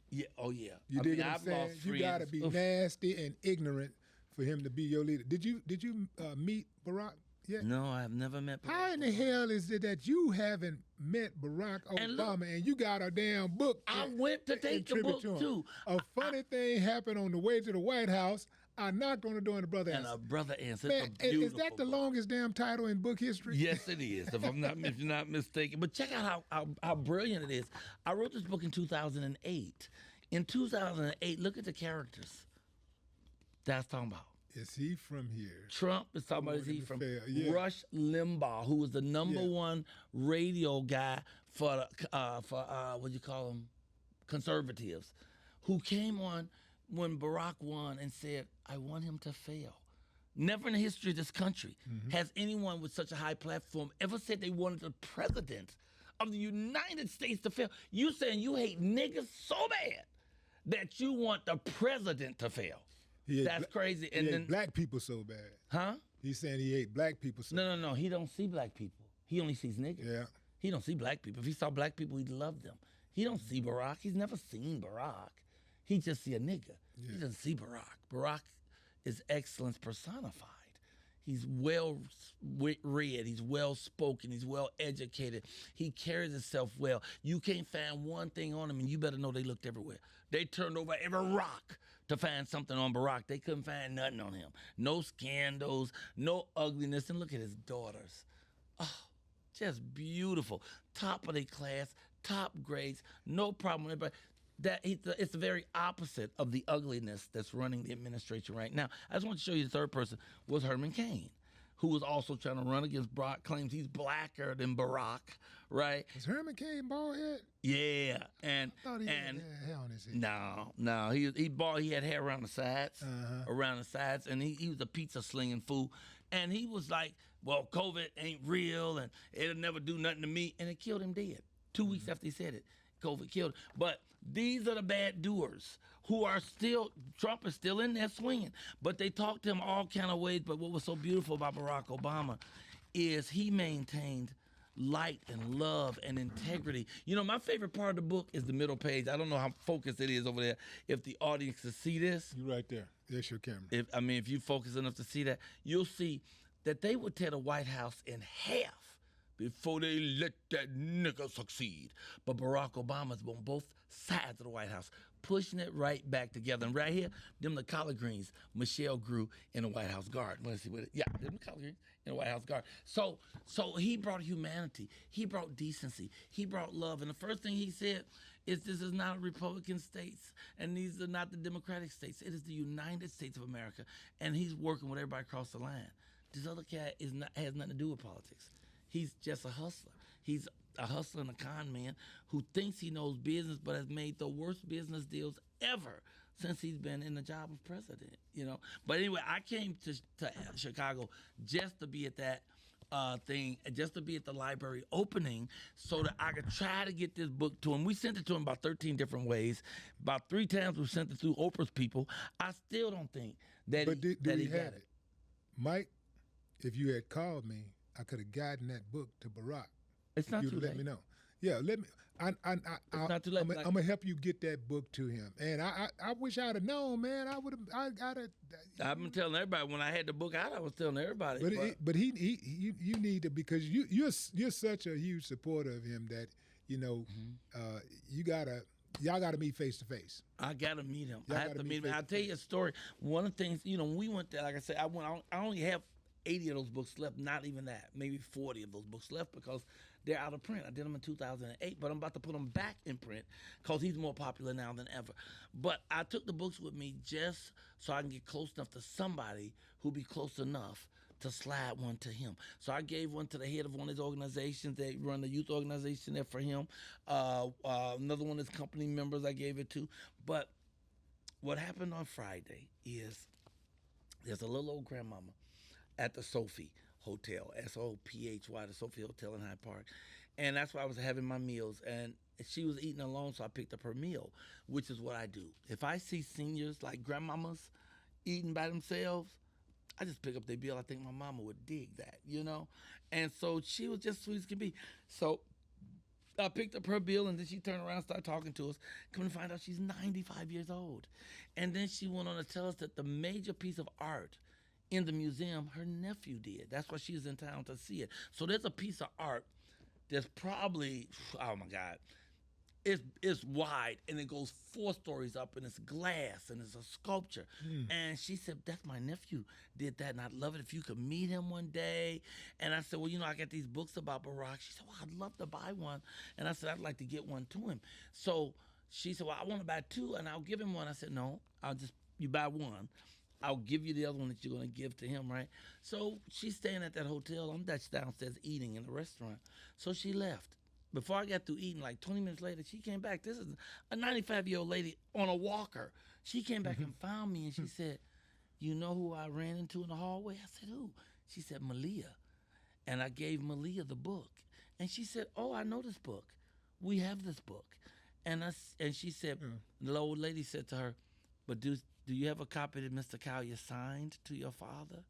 S2: Yeah, oh yeah.
S1: You dig what I'm saying? You got to be nasty and ignorant for him to be your leader. Did you meet Barack yet?
S2: No, I've never met Barack.
S1: How in the hell is it that you haven't met Barack Obama and you got a damn book?
S2: I went to take the book too.
S1: A funny thing happened on the way to the White House. I knocked on the door and the brother answered.
S2: And a brother answered.
S1: Man, is that the longest damn title in book history?
S2: Yes, it is, if you're not mistaken. But check out how brilliant it is. I wrote this book in 2008. In 2008, look at the characters that's talking about.
S1: Is he from here?
S2: Trump is talking about, is he from Rush Limbaugh, who was the number one radio guy for what you call them, conservatives, who came on when Barack won and said, I want him to fail. Never in the history of this country has anyone with such a high platform ever said they wanted the president of the United States to fail. You saying you hate niggas so bad that you want the president to fail. That's crazy. And
S1: he
S2: then
S1: hate black people so bad.
S2: Huh?
S1: He's saying he hate black people so bad.
S2: No. He don't see black people. He only sees niggas.
S1: Yeah.
S2: He don't see black people. If he saw black people, he'd love them. He don't see Barack. He's never seen Barack. He just see a nigga. Yeah. He doesn't see Barack. Barack is excellence personified. He's well read. He's well spoken. He's well educated. He carries himself well. You can't find one thing on him, and you better know they looked everywhere. They turned over every rock to find something on Barack. They couldn't find nothing on him. No scandals, no ugliness. And look at his daughters. Oh, just beautiful. Top of their class, top grades, no problem with everybody. It's the very opposite of the ugliness that's running the administration right now. I just want to show you the third person was Herman Cain, who was also trying to run against Barack, claims he's blacker than Barack, right?
S1: Was Herman Cain bald head?
S2: Yeah, and
S1: I thought he had hair on his head.
S2: No, he bald. He had hair around the sides, and he was a pizza slinging fool, and he was like, "Well, COVID ain't real, and it'll never do nothing to me," and it killed him dead 2 weeks after he said it. COVID killed him. But these are the bad doers who are still, Trump is still in there swinging. But they talk to him all kind of ways. But what was so beautiful about Barack Obama is he maintained light and love and integrity. You know, my favorite part of the book is the middle page. I don't know how focused it is over there. If the audience can see this.
S1: You're right there. There's your camera.
S2: If you focus enough to see that, you'll see that they would tear the White House in half before they let that nigga succeed. But Barack Obama's on both sides of the White House, pushing it right back together. And right here, them the collard greens Michelle grew in the White House garden. Let's see what them the collard greens in the White House garden. So he brought humanity. He brought decency. He brought love. And the first thing he said is this is not Republican states, and these are not the Democratic states. It is the United States of America. And he's working with everybody across the line. This other cat has nothing to do with politics. He's just a hustler. He's a hustler and a con man who thinks he knows business but has made the worst business deals ever since he's been in the job of president, you know. But anyway, I came to Chicago just to be at that thing, just to be at the library opening so that I could try to get this book to him. We sent it to him about 13 different ways. About 3 times we sent it through Oprah's people. I still don't think that he got it.
S1: Mike, if you had called me, I could have gotten that book to Barack.
S2: It's not too late.
S1: Let me know. Yeah, let me.
S2: It's not too late.
S1: I'm gonna help you get that book to him. And I wish I'd have known, man. I got it.
S2: I've been telling everybody when I had the book out. I was telling everybody.
S1: But you need to, because you're such a huge supporter of him that you know y'all gotta meet face to face.
S2: I gotta meet him. I have to meet him. I'll tell you a story. One of the things, you know, when we went there, like I said, I only have 80 of those books left, not even that, maybe 40 of those books left because they're out of print. I did them in 2008, but I'm about to put them back in print because he's more popular now than ever. But I took the books with me just so I can get close enough to somebody who'll be close enough to slide one to him. So I gave one to the head of one of his organizations. They run the youth organization there for him. Another one of his company members I gave it to. But what happened on Friday is there's a little old grandmama at the Sophie Hotel, S-O-P-H-Y, the Sophie Hotel in Hyde Park. And that's where I was having my meals. And she was eating alone, so I picked up her meal, which is what I do. If I see seniors like grandmamas eating by themselves, I just pick up their bill. I think my mama would dig that, you know? And so she was just sweet as can be. So I picked up her bill, and then she turned around and started talking to us. Come to find out she's 95 years old. And then she went on to tell us that the major piece of art in the museum, her nephew did. That's why she's in town to see it. So there's a piece of art that's probably, oh my God, it's wide, and it goes 4 stories up, and it's glass, and it's a sculpture. And she said, that's my nephew did that, and I'd love it if you could meet him one day. And I said, well, you know, I got these books about Barack. She said, well, I'd love to buy one. And I said, I'd like to get one to him. So she said, well, I want to buy 2, and I'll give him one. I said, no, you buy one. I'll give you the other one that you're going to give to him, right? So she's staying at that hotel. I'm downstairs eating in the restaurant. So she left. Before I got through eating, like 20 minutes later, she came back. This is a 95-year-old lady on a walker. She came back and found me, and she said, you know who I ran into in the hallway? I said, who? She said, Malia. And I gave Malia the book. And she said, oh, I know this book. We have this book. And she said, the old lady said to her, but do you have a copy that Mr. Colyar signed to your father?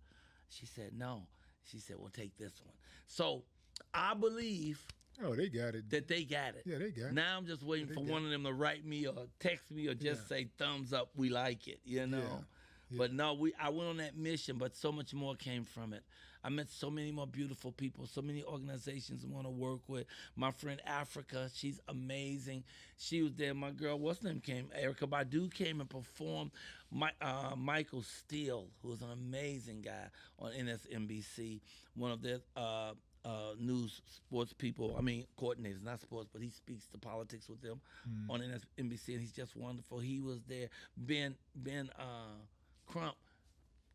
S2: She said, no. She said, well, take this one. So I believe
S1: they got it.
S2: that they got it.
S1: Yeah, they got it.
S2: Now I'm just waiting for one of them to write me or text me or just say thumbs up, we like it, you know.
S1: Yeah.
S2: But no, I went on that mission, but so much more came from it. I met so many more beautiful people, so many organizations I want to work with. My friend Africa, she's amazing. She was there. My girl, what's her name, came. Erica Badu came and performed. Michael Steele, who was an amazing guy on NSNBC, one of their news sports people, coordinators, not sports, but he speaks to politics with them on NSNBC, and he's just wonderful. He was there. Ben Crump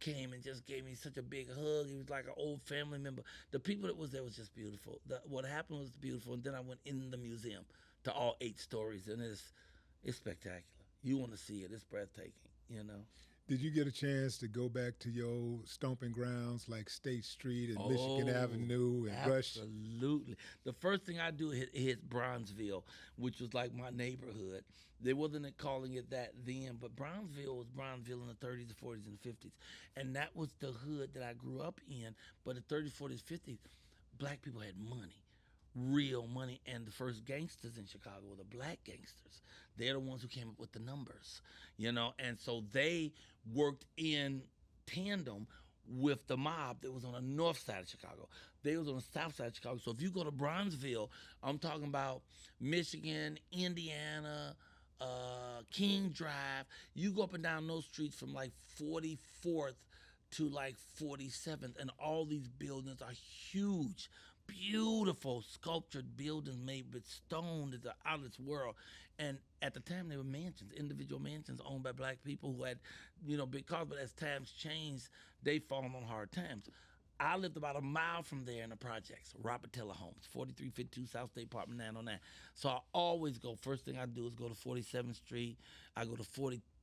S2: came and just gave me such a big hug. He was like an old family member. The people that was there was just beautiful. What happened was beautiful, and then I went in the museum to all 8 stories, and it's spectacular. You want to see it. It's breathtaking, you know.
S1: Did you get a chance to go back to your old stomping grounds like State Street and Michigan Avenue and Rush?
S2: Absolutely. The first thing I do hit Bronzeville, which was like my neighborhood. They wasn't calling it that then, but Bronzeville was Bronzeville in the 30s, the 40s, and the 50s. And that was the hood that I grew up in. But the 30s, 40s, 50s, black people had money, real money. And the first gangsters in Chicago were the black gangsters. They're the ones who came up with the numbers, you know. And so they worked in tandem with the mob that was on the north side of Chicago. They was on the south side of Chicago. So if you go to Bronzeville, I'm talking about Michigan, Indiana, King Drive. You go up and down those streets from like 44th to like 47th, and all these buildings are huge, beautiful sculptured buildings made with stone that are out of this world. And at the time, they were mansions, individual mansions owned by black people who had, big cars. But as times changed, they fallen on hard times. I lived about a mile from there in the projects, Robert Teller Homes, 4352 South State Apartment 909. So I always go, first thing I do is go to 47th Street. I go to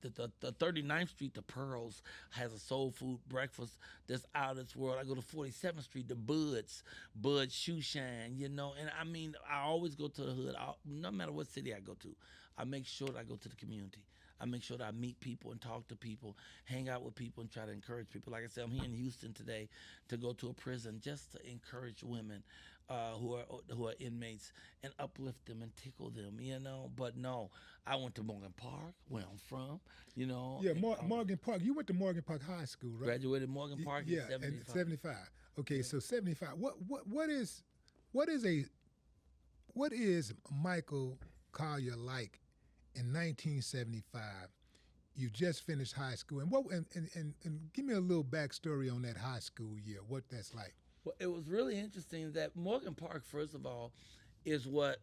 S2: the 39th Street, the Pearls has a soul food breakfast that's out of this world. I go to 47th Street, the Bud's Shoe Shine, and I always go to the hood. No matter what city I go to, I make sure that I go to the community. I make sure that I meet people and talk to people, hang out with people, and try to encourage people. Like I said, I'm here in Houston today to go to a prison just to encourage women who are inmates and uplift them and tickle them, But no, I went to Morgan Park, where I'm from,
S1: Yeah, Morgan Park. You went to Morgan Park High School, right?
S2: Graduated Morgan Park in 75.
S1: In 75. Okay, so 75. What is Michael Colyar like in 1975? You just finished high school, and give me a little backstory on that high school year. What that's like.
S2: Well, it was really interesting that Morgan Park, first of all, is what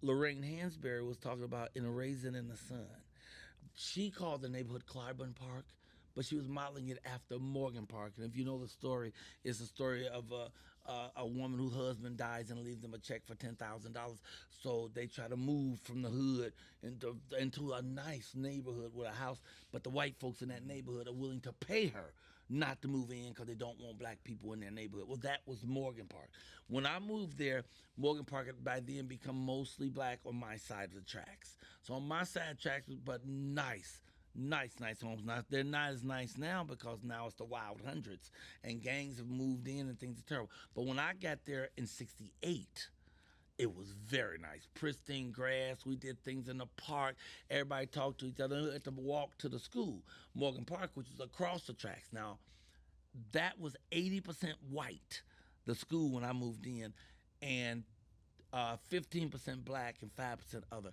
S2: Lorraine Hansberry was talking about in A Raisin in the Sun. She called the neighborhood Clyburn Park, but she was modeling it after Morgan Park. And if you know the story, it's a story of a woman whose husband dies and leaves them a check for $10,000. So they try to move from the hood into a nice neighborhood with a house, but the white folks in that neighborhood are willing to pay her not to move in because they don't want black people in their neighborhood. Well, that was Morgan Park. When I moved there, Morgan Park had by then become mostly black on my side of the tracks. So on my side of the tracks, but nice homes. Now, they're not as nice now because now it's the wild hundreds and gangs have moved in and things are terrible. But when I got there in 68, it was very nice. Pristine grass. We did things in the park. Everybody talked to each other. We had to walk to the school, Morgan Park, which is across the tracks. Now, that was 80% white, the school when I moved in, and 15% black and 5% other.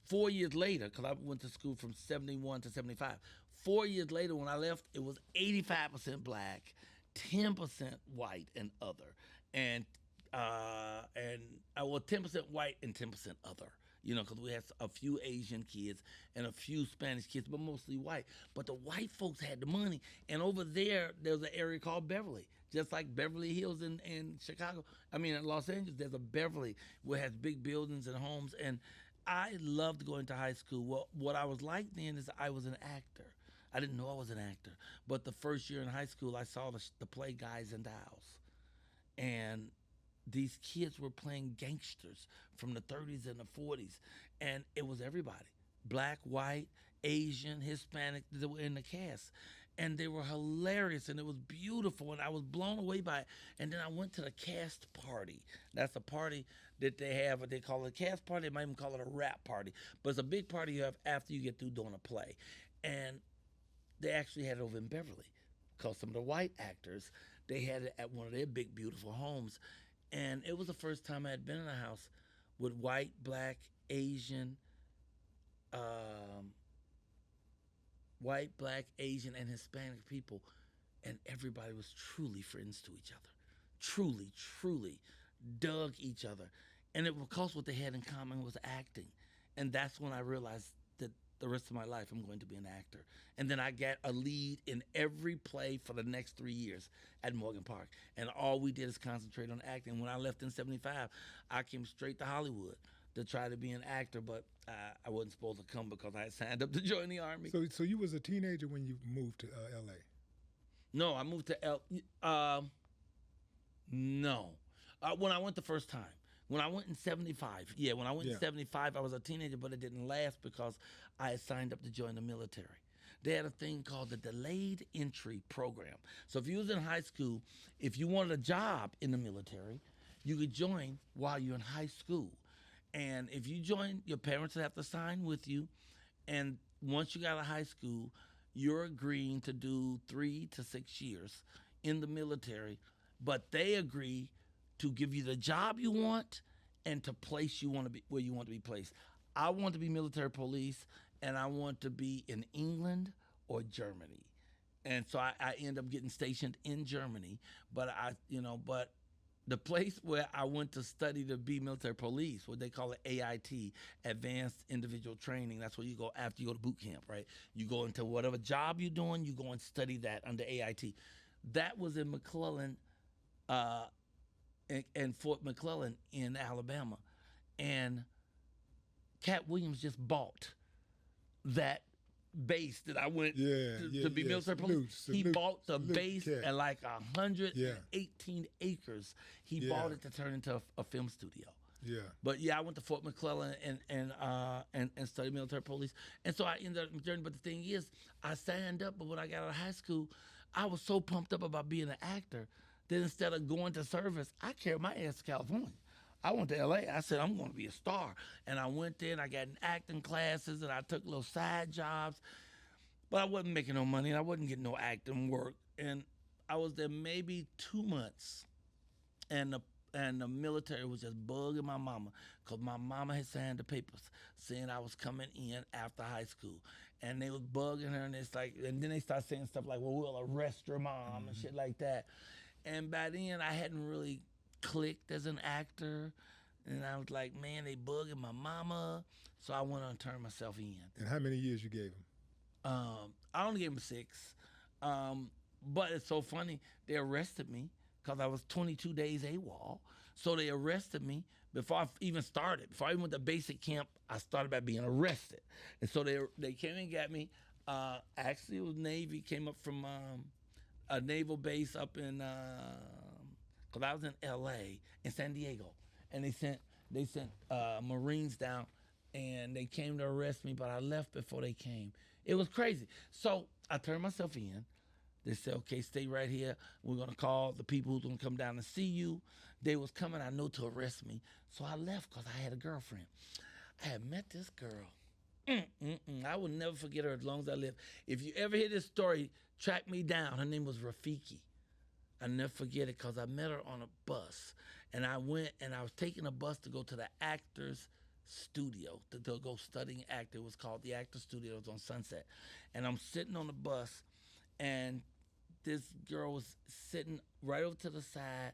S2: 4 years later, because I went to school from 71 to 75, 4 years later when I left, it was 85% black, 10% white and other, and 10% white and 10% other, because we had a few Asian kids and a few Spanish kids, but mostly white. But the white folks had the money, and over there's an area called Beverly, just like Beverly Hills in Chicago. In Los Angeles, there's a Beverly where it has big buildings and homes, and I loved going to high school. Well, what I was like then is I was an actor. I didn't know I was an actor. But the first year in high school, I saw the play Guys and Dolls. And these kids were playing gangsters from the 30s and the 40s. And it was everybody, black, white, Asian, Hispanic, that were in the cast. And they were hilarious and it was beautiful and I was blown away by it. And then I went to the cast party. That's a party that they have, what they call it a cast party. They might even call it a rap party. But it's a big party you have after you get through doing a play. And they actually had it over in Beverly because some of the white actors, they had it at one of their big, beautiful homes. And it was the first time I had been in a house with white, black, Asian, white, black, Asian, and Hispanic people, and everybody was truly friends to each other. Truly, truly dug each other. And it because what they had in common was acting. And that's when I realized that the rest of my life I'm going to be an actor. And then I got a lead in every play for the next 3 years at Morgan Park. And all we did is concentrate on acting. When I left in 75, I came straight to Hollywood to try to be an actor, but I wasn't supposed to come because I had signed up to join the Army.
S1: So you was a teenager when you moved to L.A.?
S2: No, I moved to no. When I went the first time. When I went in 75. Yeah, when I went in 75, I was a teenager, but it didn't last because I had signed up to join the military. They had a thing called the Delayed Entry Program. So if you was in high school, if you wanted a job in the military, you could join while you're in high school. And if you join, your parents would have to sign with you. And once you got out of high school, you're agreeing to do 3 to 6 years in the military, but they agree to give you the job you want and to place you want to be where you want to be placed. I want to be military police, and I want to be in England or Germany. And so I end up getting stationed in Germany, but but the place where I went to study to be military police, what they call it AIT, Advanced Individual Training. That's where you go after you go to boot camp, right? You go into whatever job you're doing, you go and study that under AIT. That was in McClellan, and Fort McClellan in Alabama. And Cat Williams just bought that base that I went to be military police. He bought the base
S1: Cat.
S2: at like 118 acres. He bought it to turn into a film studio.
S1: Yeah.
S2: But I went to Fort McClellan and studied military police. And so I ended up in journey. But the thing is, I signed up, but when I got out of high school, I was so pumped up about being an actor that instead of going to service, I carried my ass to California. I went to LA. I said, I'm going to be a star. And I went there and I got in acting classes and I took little side jobs. But I wasn't making no money and I wasn't getting no acting work. And I was there maybe 2 months. And the military was just bugging my mama because my mama had signed the papers saying I was coming in after high school. And they was bugging her and and then they start saying stuff like, well, we'll arrest your mom and shit like that. And by then, I hadn't really clicked as an actor. And I was like, man, they bugging my mama. So I went on and turned myself in.
S1: And how many years you gave him?
S2: I only gave him 6. But it's so funny. They arrested me because I was 22 days AWOL. So they arrested me before I even started. Before I even went to basic camp, I started by being arrested. And so they came and got me. Actually, it was Navy, came up from a naval base up in, because I was in L.A., in San Diego, and they sent Marines down, and they came to arrest me, but I left before they came. It was crazy. So I turned myself in. They said, okay, stay right here. We're going to call the people who's going to come down and see you. They was coming, I know, to arrest me. So I left because I had a girlfriend. I had met this girl. I will never forget her as long as I live. If you ever hear this story, track me down. Her name was Rafiki. I'll never forget it because I met her on a bus. And I went and I was taking a bus to go to the actor's studio to go studying acting. It was called the Actor Studio. It was on Sunset. And I'm sitting on the bus and this girl was sitting right over to the side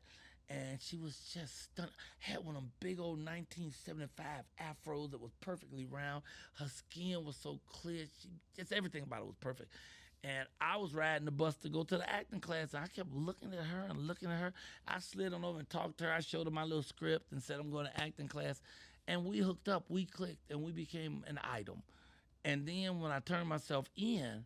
S2: and she was just stunning. Had one of them big old 1975 afros that was perfectly round. Her skin was so clear. Just everything about it was perfect. And I was riding the bus to go to the acting class, and I kept looking at her and looking at her. I slid on over and talked to her. I showed her my little script and said, I'm going to acting class. And we hooked up, we clicked, and we became an item. And then when I turned myself in,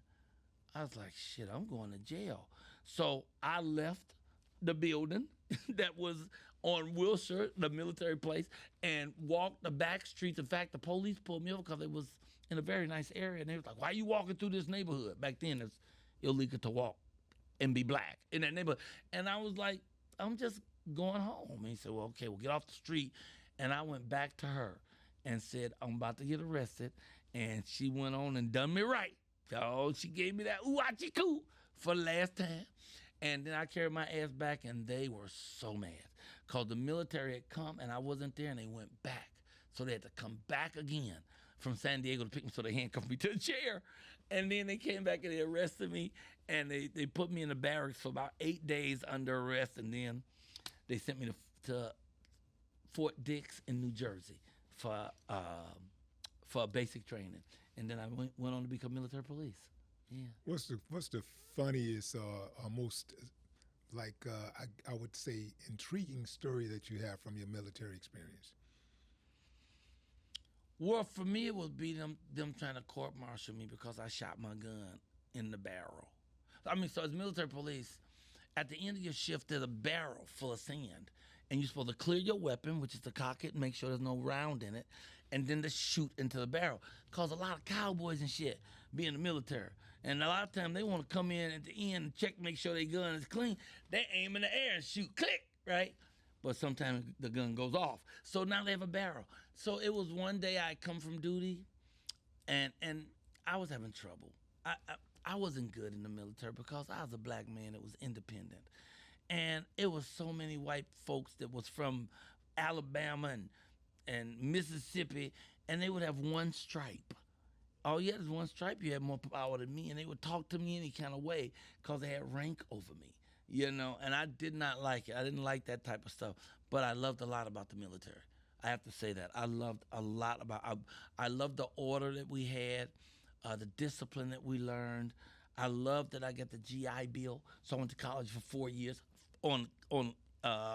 S2: I was like, shit, I'm going to jail. So I left the building that was on Wilshire, the military place, and walked the back streets. In fact, the police pulled me over because it was in a very nice area. And they was like, why are you walking through this neighborhood? Back then, it's illegal to walk and be black in that neighborhood. And I was like, I'm just going home. And he said, well, okay, we'll get off the street. And I went back to her and said, I'm about to get arrested. And she went on and done me right. Oh, she gave me that ooh-ah-chee-coo for the last time. And then I carried my ass back, and they were so mad because the military had come, and I wasn't there, and they went back. So they had to come back again from San Diego to pick me, so they handcuffed me to the chair. And then they came back, and they arrested me, and they put me in the barracks for about 8 days under arrest, and then they sent me to Fort Dix in New Jersey for basic training. And then I went on to become military police. Yeah.
S1: What's the funniest or most I would say intriguing story that you have from your military experience?
S2: Well, for me, it would be them trying to court-martial me because I shot my gun in the barrel. I mean, so as military police, at the end of your shift, there's a barrel full of sand, and you're supposed to clear your weapon, which is to cock it, make sure there's no round in it, and then to shoot into the barrel. Because a lot of cowboys and shit be in the military. And a lot of times they want to come in at the end and check, make sure their gun is clean. They aim in the air and shoot, click, right? But sometimes the gun goes off. So now they have a barrel. So it was one day I come from duty, and I was having trouble. I wasn't good in the military because I was a black man that was independent. And it was so many white folks that was from Alabama and Mississippi, and they would have one stripe. All you had is one stripe, you had more power than me, and they would talk to me any kind of way because they had rank over me, you know, and I did not like it. I didn't like that type of stuff, but I loved a lot about the military. I have to say that. I loved a lot about, I loved the order that we had, the discipline that we learned. I loved that I got the GI Bill, so I went to college for 4 years on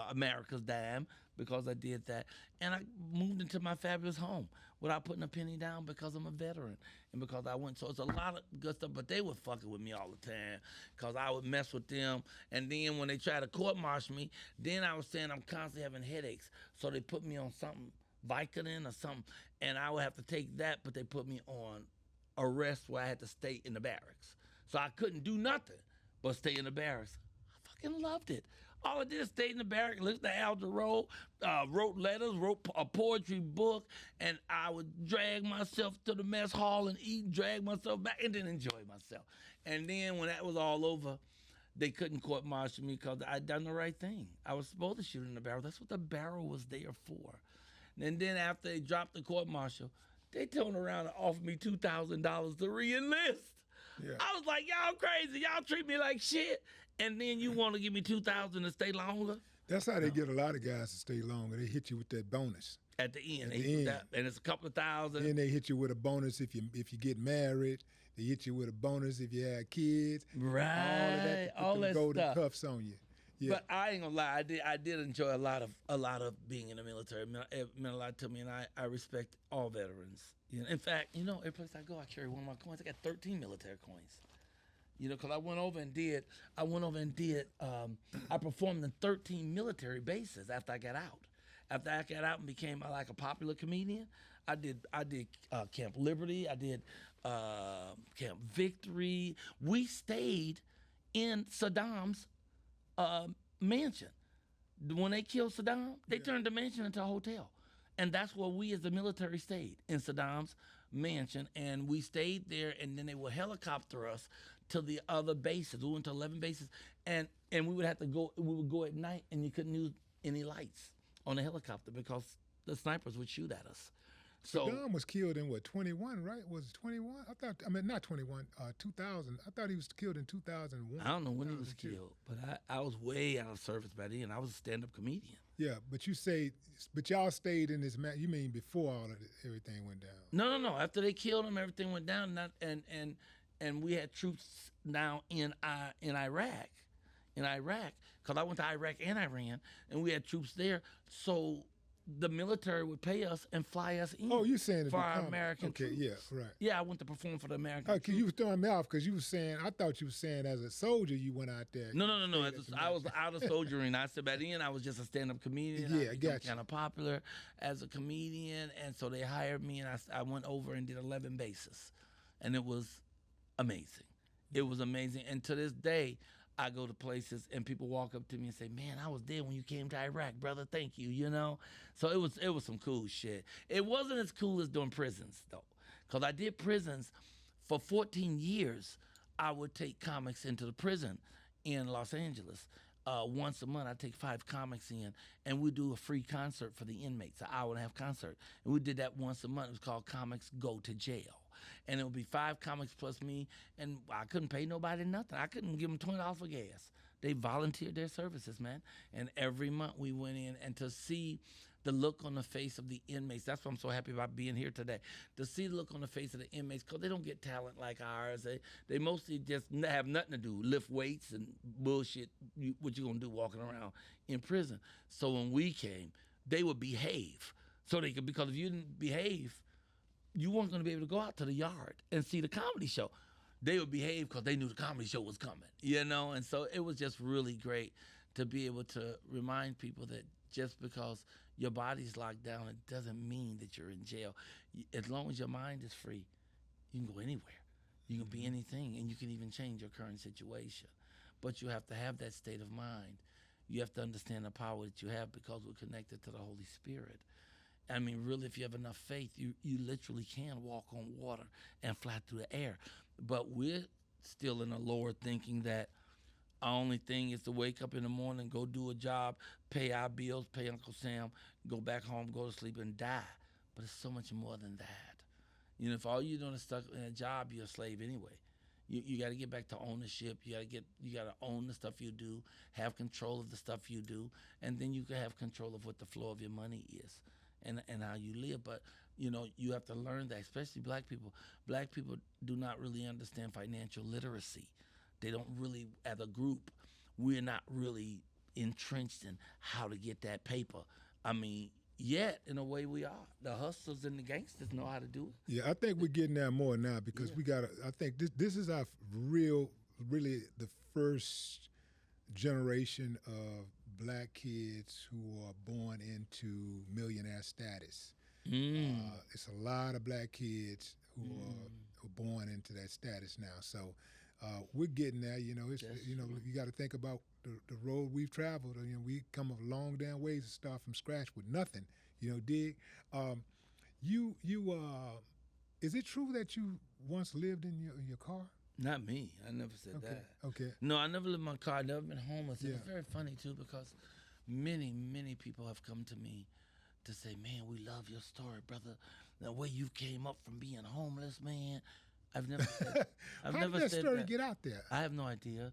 S2: America's dime because I did that. And I moved into my fabulous home without putting a penny down because I'm a veteran and because I went. So it's a lot of good stuff, but they were fucking with me all the time because I would mess with them. And then when they tried to court-martial me, then I was saying I'm constantly having headaches. So they put me on something, Vicodin or something, and I would have to take that, but they put me on arrest where I had to stay in the barracks. So I couldn't do nothing but stay in the barracks. I fucking loved it. All I did is stay in the barracks, listened to Al Jarreau, wrote letters, wrote a poetry book, and I would drag myself to the mess hall and eat, drag myself back, and then enjoy myself. And then when that was all over, they couldn't court-martial me because I'd done the right thing. I was supposed to shoot in the barrel. That's what the barrel was there for. And then after they dropped the court-martial, they turned around and offered me $2,000 to re-enlist. Yeah. I was like, y'all crazy. Y'all treat me like shit. And then you want to give me $2,000 to stay longer?
S1: That's how they get a lot of guys to stay longer. They hit you with that bonus.
S2: At the end. And it's a couple of thousand.
S1: Then they hit you with a bonus if you get married. They hit you with a bonus if you have kids.
S2: Right.
S1: All that golden cuffs on you. Yeah.
S2: But I ain't gonna lie, I did enjoy a lot of being in the military. It meant a lot to me, and I respect all veterans. You know, in fact, you know, every place I go, I carry one of my coins. I got 13 military coins. You know, because I went over and did. I performed in 13 military bases after I got out. After I got out and became like a popular comedian, I did Camp Liberty. I did Camp Victory. We stayed in Saddam's mansion. When they killed Saddam, they turned the mansion into a hotel. And that's where we as the military stayed, in Saddam's mansion. And we stayed there, and then they would helicopter us to the other bases. We went to 11 bases, and we would have to go, we would go at night, and you couldn't use any lights on the helicopter because the snipers would shoot at us. So
S1: Saddam was killed in what, 21, right? Was it 21? Not 21, 2000. I thought he was killed in 2001.
S2: I don't know when he was killed, but I was way out of service by then. I was a stand-up comedian.
S1: Yeah, but y'all stayed in this you mean before all of everything went down?
S2: No. After they killed him, everything went down, and we had troops now in Iraq. Because I went to Iraq and Iran, and we had troops there. So the military would pay us and fly us in.
S1: Oh, you saying to
S2: for
S1: do
S2: our
S1: comedy.
S2: American
S1: Okay,
S2: troops.
S1: yeah, right.
S2: Yeah, I went to perform for the American
S1: Cause
S2: troops.
S1: you was throwing me off because you was saying I thought you were saying as a soldier you went out there.
S2: No.
S1: stayed at the
S2: I was out of soldiering. I said by then I was just a stand-up comedian.
S1: Yeah,
S2: I
S1: gotcha.
S2: kind of popular as a comedian, and so they hired me, and I went over and did 11 bases, and it was amazing. It was amazing, and to this day, I go to places and people walk up to me and say, "Man, I was there when you came to Iraq, brother. Thank you." You know, so it was some cool shit. It wasn't as cool as doing prisons though, because I did prisons for 14 years. I would take comics into the prison in Los Angeles. Once a month, I take 5 comics in, and we do a free concert for the inmates, an hour and a half concert. And we did that once a month. It was called Comics Go to Jail. And it would be 5 comics plus me, and I couldn't pay nobody nothing. I couldn't give them $20 for gas. They volunteered their services, man. And every month we went in, and to see the look on the face of the inmates, that's why I'm so happy about being here today. To see the look on the face of the inmates, because they don't get talent like ours. They mostly just have nothing to do, lift weights and bullshit. What you gonna do walking around in prison? So when we came, they would behave. So they could, because if you didn't behave, you weren't going to be able to go out to the yard and see the comedy show. They would behave because they knew the comedy show was coming, you know? And so it was just really great to be able to remind people that just because your body's locked down, it doesn't mean that you're in jail. As long as your mind is free, you can go anywhere. You can be anything, and you can even change your current situation. But you have to have that state of mind. You have to understand the power that you have because we're connected to the Holy Spirit. I mean, really, if you have enough faith, you literally can walk on water and fly through the air. But we're still in a lower thinking that our only thing is to wake up in the morning, go do a job, pay our bills, pay Uncle Sam, go back home, go to sleep, and die. But it's so much more than that. You know, if all you're doing is stuck in a job, you're a slave anyway. You got to get back to ownership. You got to own the stuff you do, have control of the stuff you do, and then you can have control of what the flow of your money is. And how you live. But, you know, you have to learn that, especially black people. Black people do not really understand financial literacy. They don't really, as a group, we're not really entrenched in how to get that paper. I mean, yet, in a way, we are. The hustlers and the gangsters know how to do it.
S1: Yeah, I think we're getting there more now because we got. I think this is our really the first generation of black kids who are born into millionaire status. It's a lot of black kids who are born into that status now. So we're getting there. You know, you got to think about the road we've traveled. You know, we come a long damn ways to start from scratch with nothing. You know, dig. Is it true that you once lived in your car?
S2: Not me. I never said that.
S1: Okay.
S2: No, I never lived in my car. I've never been homeless.
S1: Yeah.
S2: It's very funny, too, because many people have come to me to say, man, we love your story, brother. The way you came up from being homeless, man. I've never said I've
S1: How
S2: never
S1: did that
S2: said
S1: story
S2: that.
S1: get out there?
S2: I have no idea.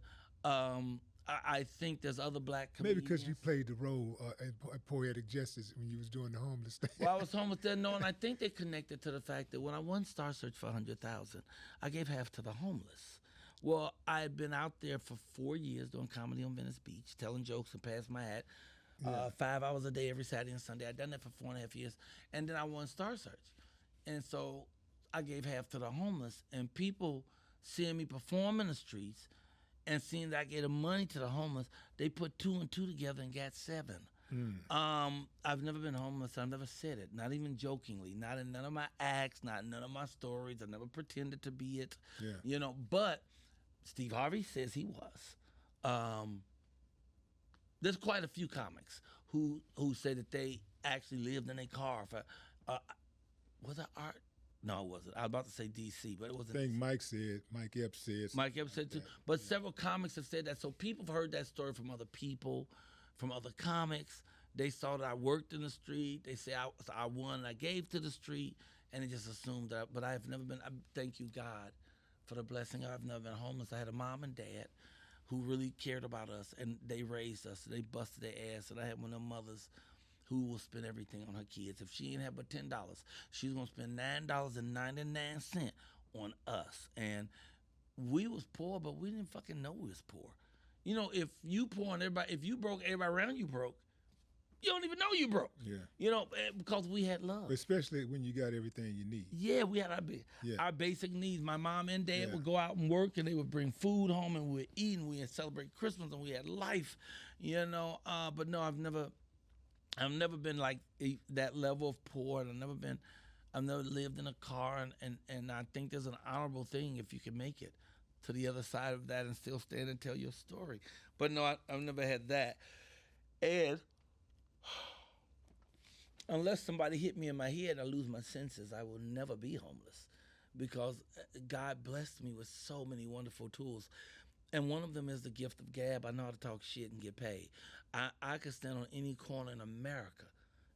S2: I think there's other black comedians.
S1: Maybe because you played the role in Poetic Justice when you was doing the homeless thing.
S2: Well, I was homeless then, no, and I think they connected to the fact that when I won Star Search for $100,000, I gave half to the homeless. Well, I had been out there for 4 years doing comedy on Venice Beach, telling jokes and passing my hat, 5 hours a day every Saturday and Sunday. I'd done that for 4.5 years, and then I won Star Search. And so I gave half to the homeless, and people seeing me perform in the streets and seeing that I gave the money to the homeless, they put 2 and 2 together and got 7. I've never been homeless. I've never said it, not even jokingly, not in none of my acts, not in none of my stories. I never pretended to be it, you know. But Steve Harvey says he was. There's quite a few comics who say that they actually lived in a car for. Was it Art? No, it wasn't. I was about to say DC, but it wasn't.
S1: I think Mike Epps said.
S2: Mike Epps said too. But several comics have said that. So people have heard that story from other people, from other comics. They saw that I worked in the street. They say I won and I gave to the street, and they just assumed that. But I have never been. Thank you, God, for the blessing. I've never been homeless. I had a mom and dad who really cared about us, and they raised us. They busted their ass, and I had one of them mothers who will spend everything on her kids. If she ain't have but $10, she's gonna spend $9.99 on us. And we was poor, but we didn't fucking know we was poor. You know, if you poor and everybody, if you broke, everybody around you broke, You don't even know you broke.
S1: Yeah.
S2: You know, because we had love.
S1: Especially when you got everything you need.
S2: Yeah, we had
S1: Yeah.
S2: our basic needs. My mom and dad
S1: Yeah.
S2: would go out and work, and they would bring food home, and we would eat, and we would celebrate Christmas, and we had life, you know. But no, I've never been like that level of poor, and I've never lived in a car, and I think there's an honorable thing if you can make it to the other side of that and still stand and tell your story. But no, I've never had that. And unless somebody hit me in my head and I lose my senses, I will never be homeless because God blessed me with so many wonderful tools. And one of them is the gift of gab. I know how to talk shit and get paid. I could stand on any corner in America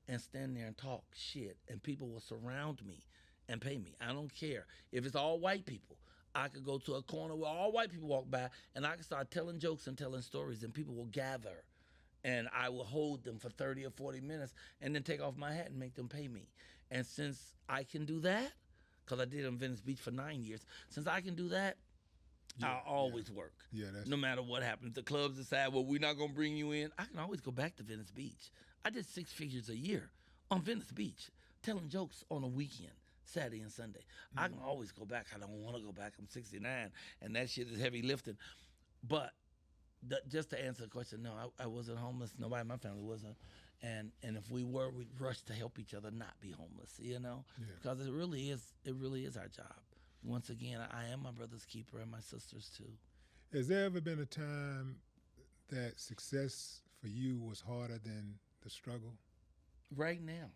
S2: and stand there and talk shit, and people will surround me and pay me. I don't care. If it's all white people, I could go to a corner where all white people walk by, and I can start telling jokes and telling stories, and people will gather, and I will hold them for 30 or 40 minutes and then take off my hat and make them pay me. And since I can do that, because I did it in Venice Beach for 9 years, since I can do that, I'll always work.
S1: Yeah,
S2: no matter what happens. If the clubs decide, well, we're not going to bring you in, I can always go back to Venice Beach. I did 6 figures a year on Venice Beach, telling jokes on a weekend. Saturday and Sunday. I can always go back. I don't want to go back. I'm 69, and that shit is heavy lifting. But just to answer the question, no, I wasn't homeless. Nobody in my family wasn't. And if we were, we'd rush to help each other not be homeless, you know? Because it really is our job. Once again, I am my brother's keeper and my sister's too.
S1: Has there ever been a time that success for you was harder than the struggle?
S2: Right now.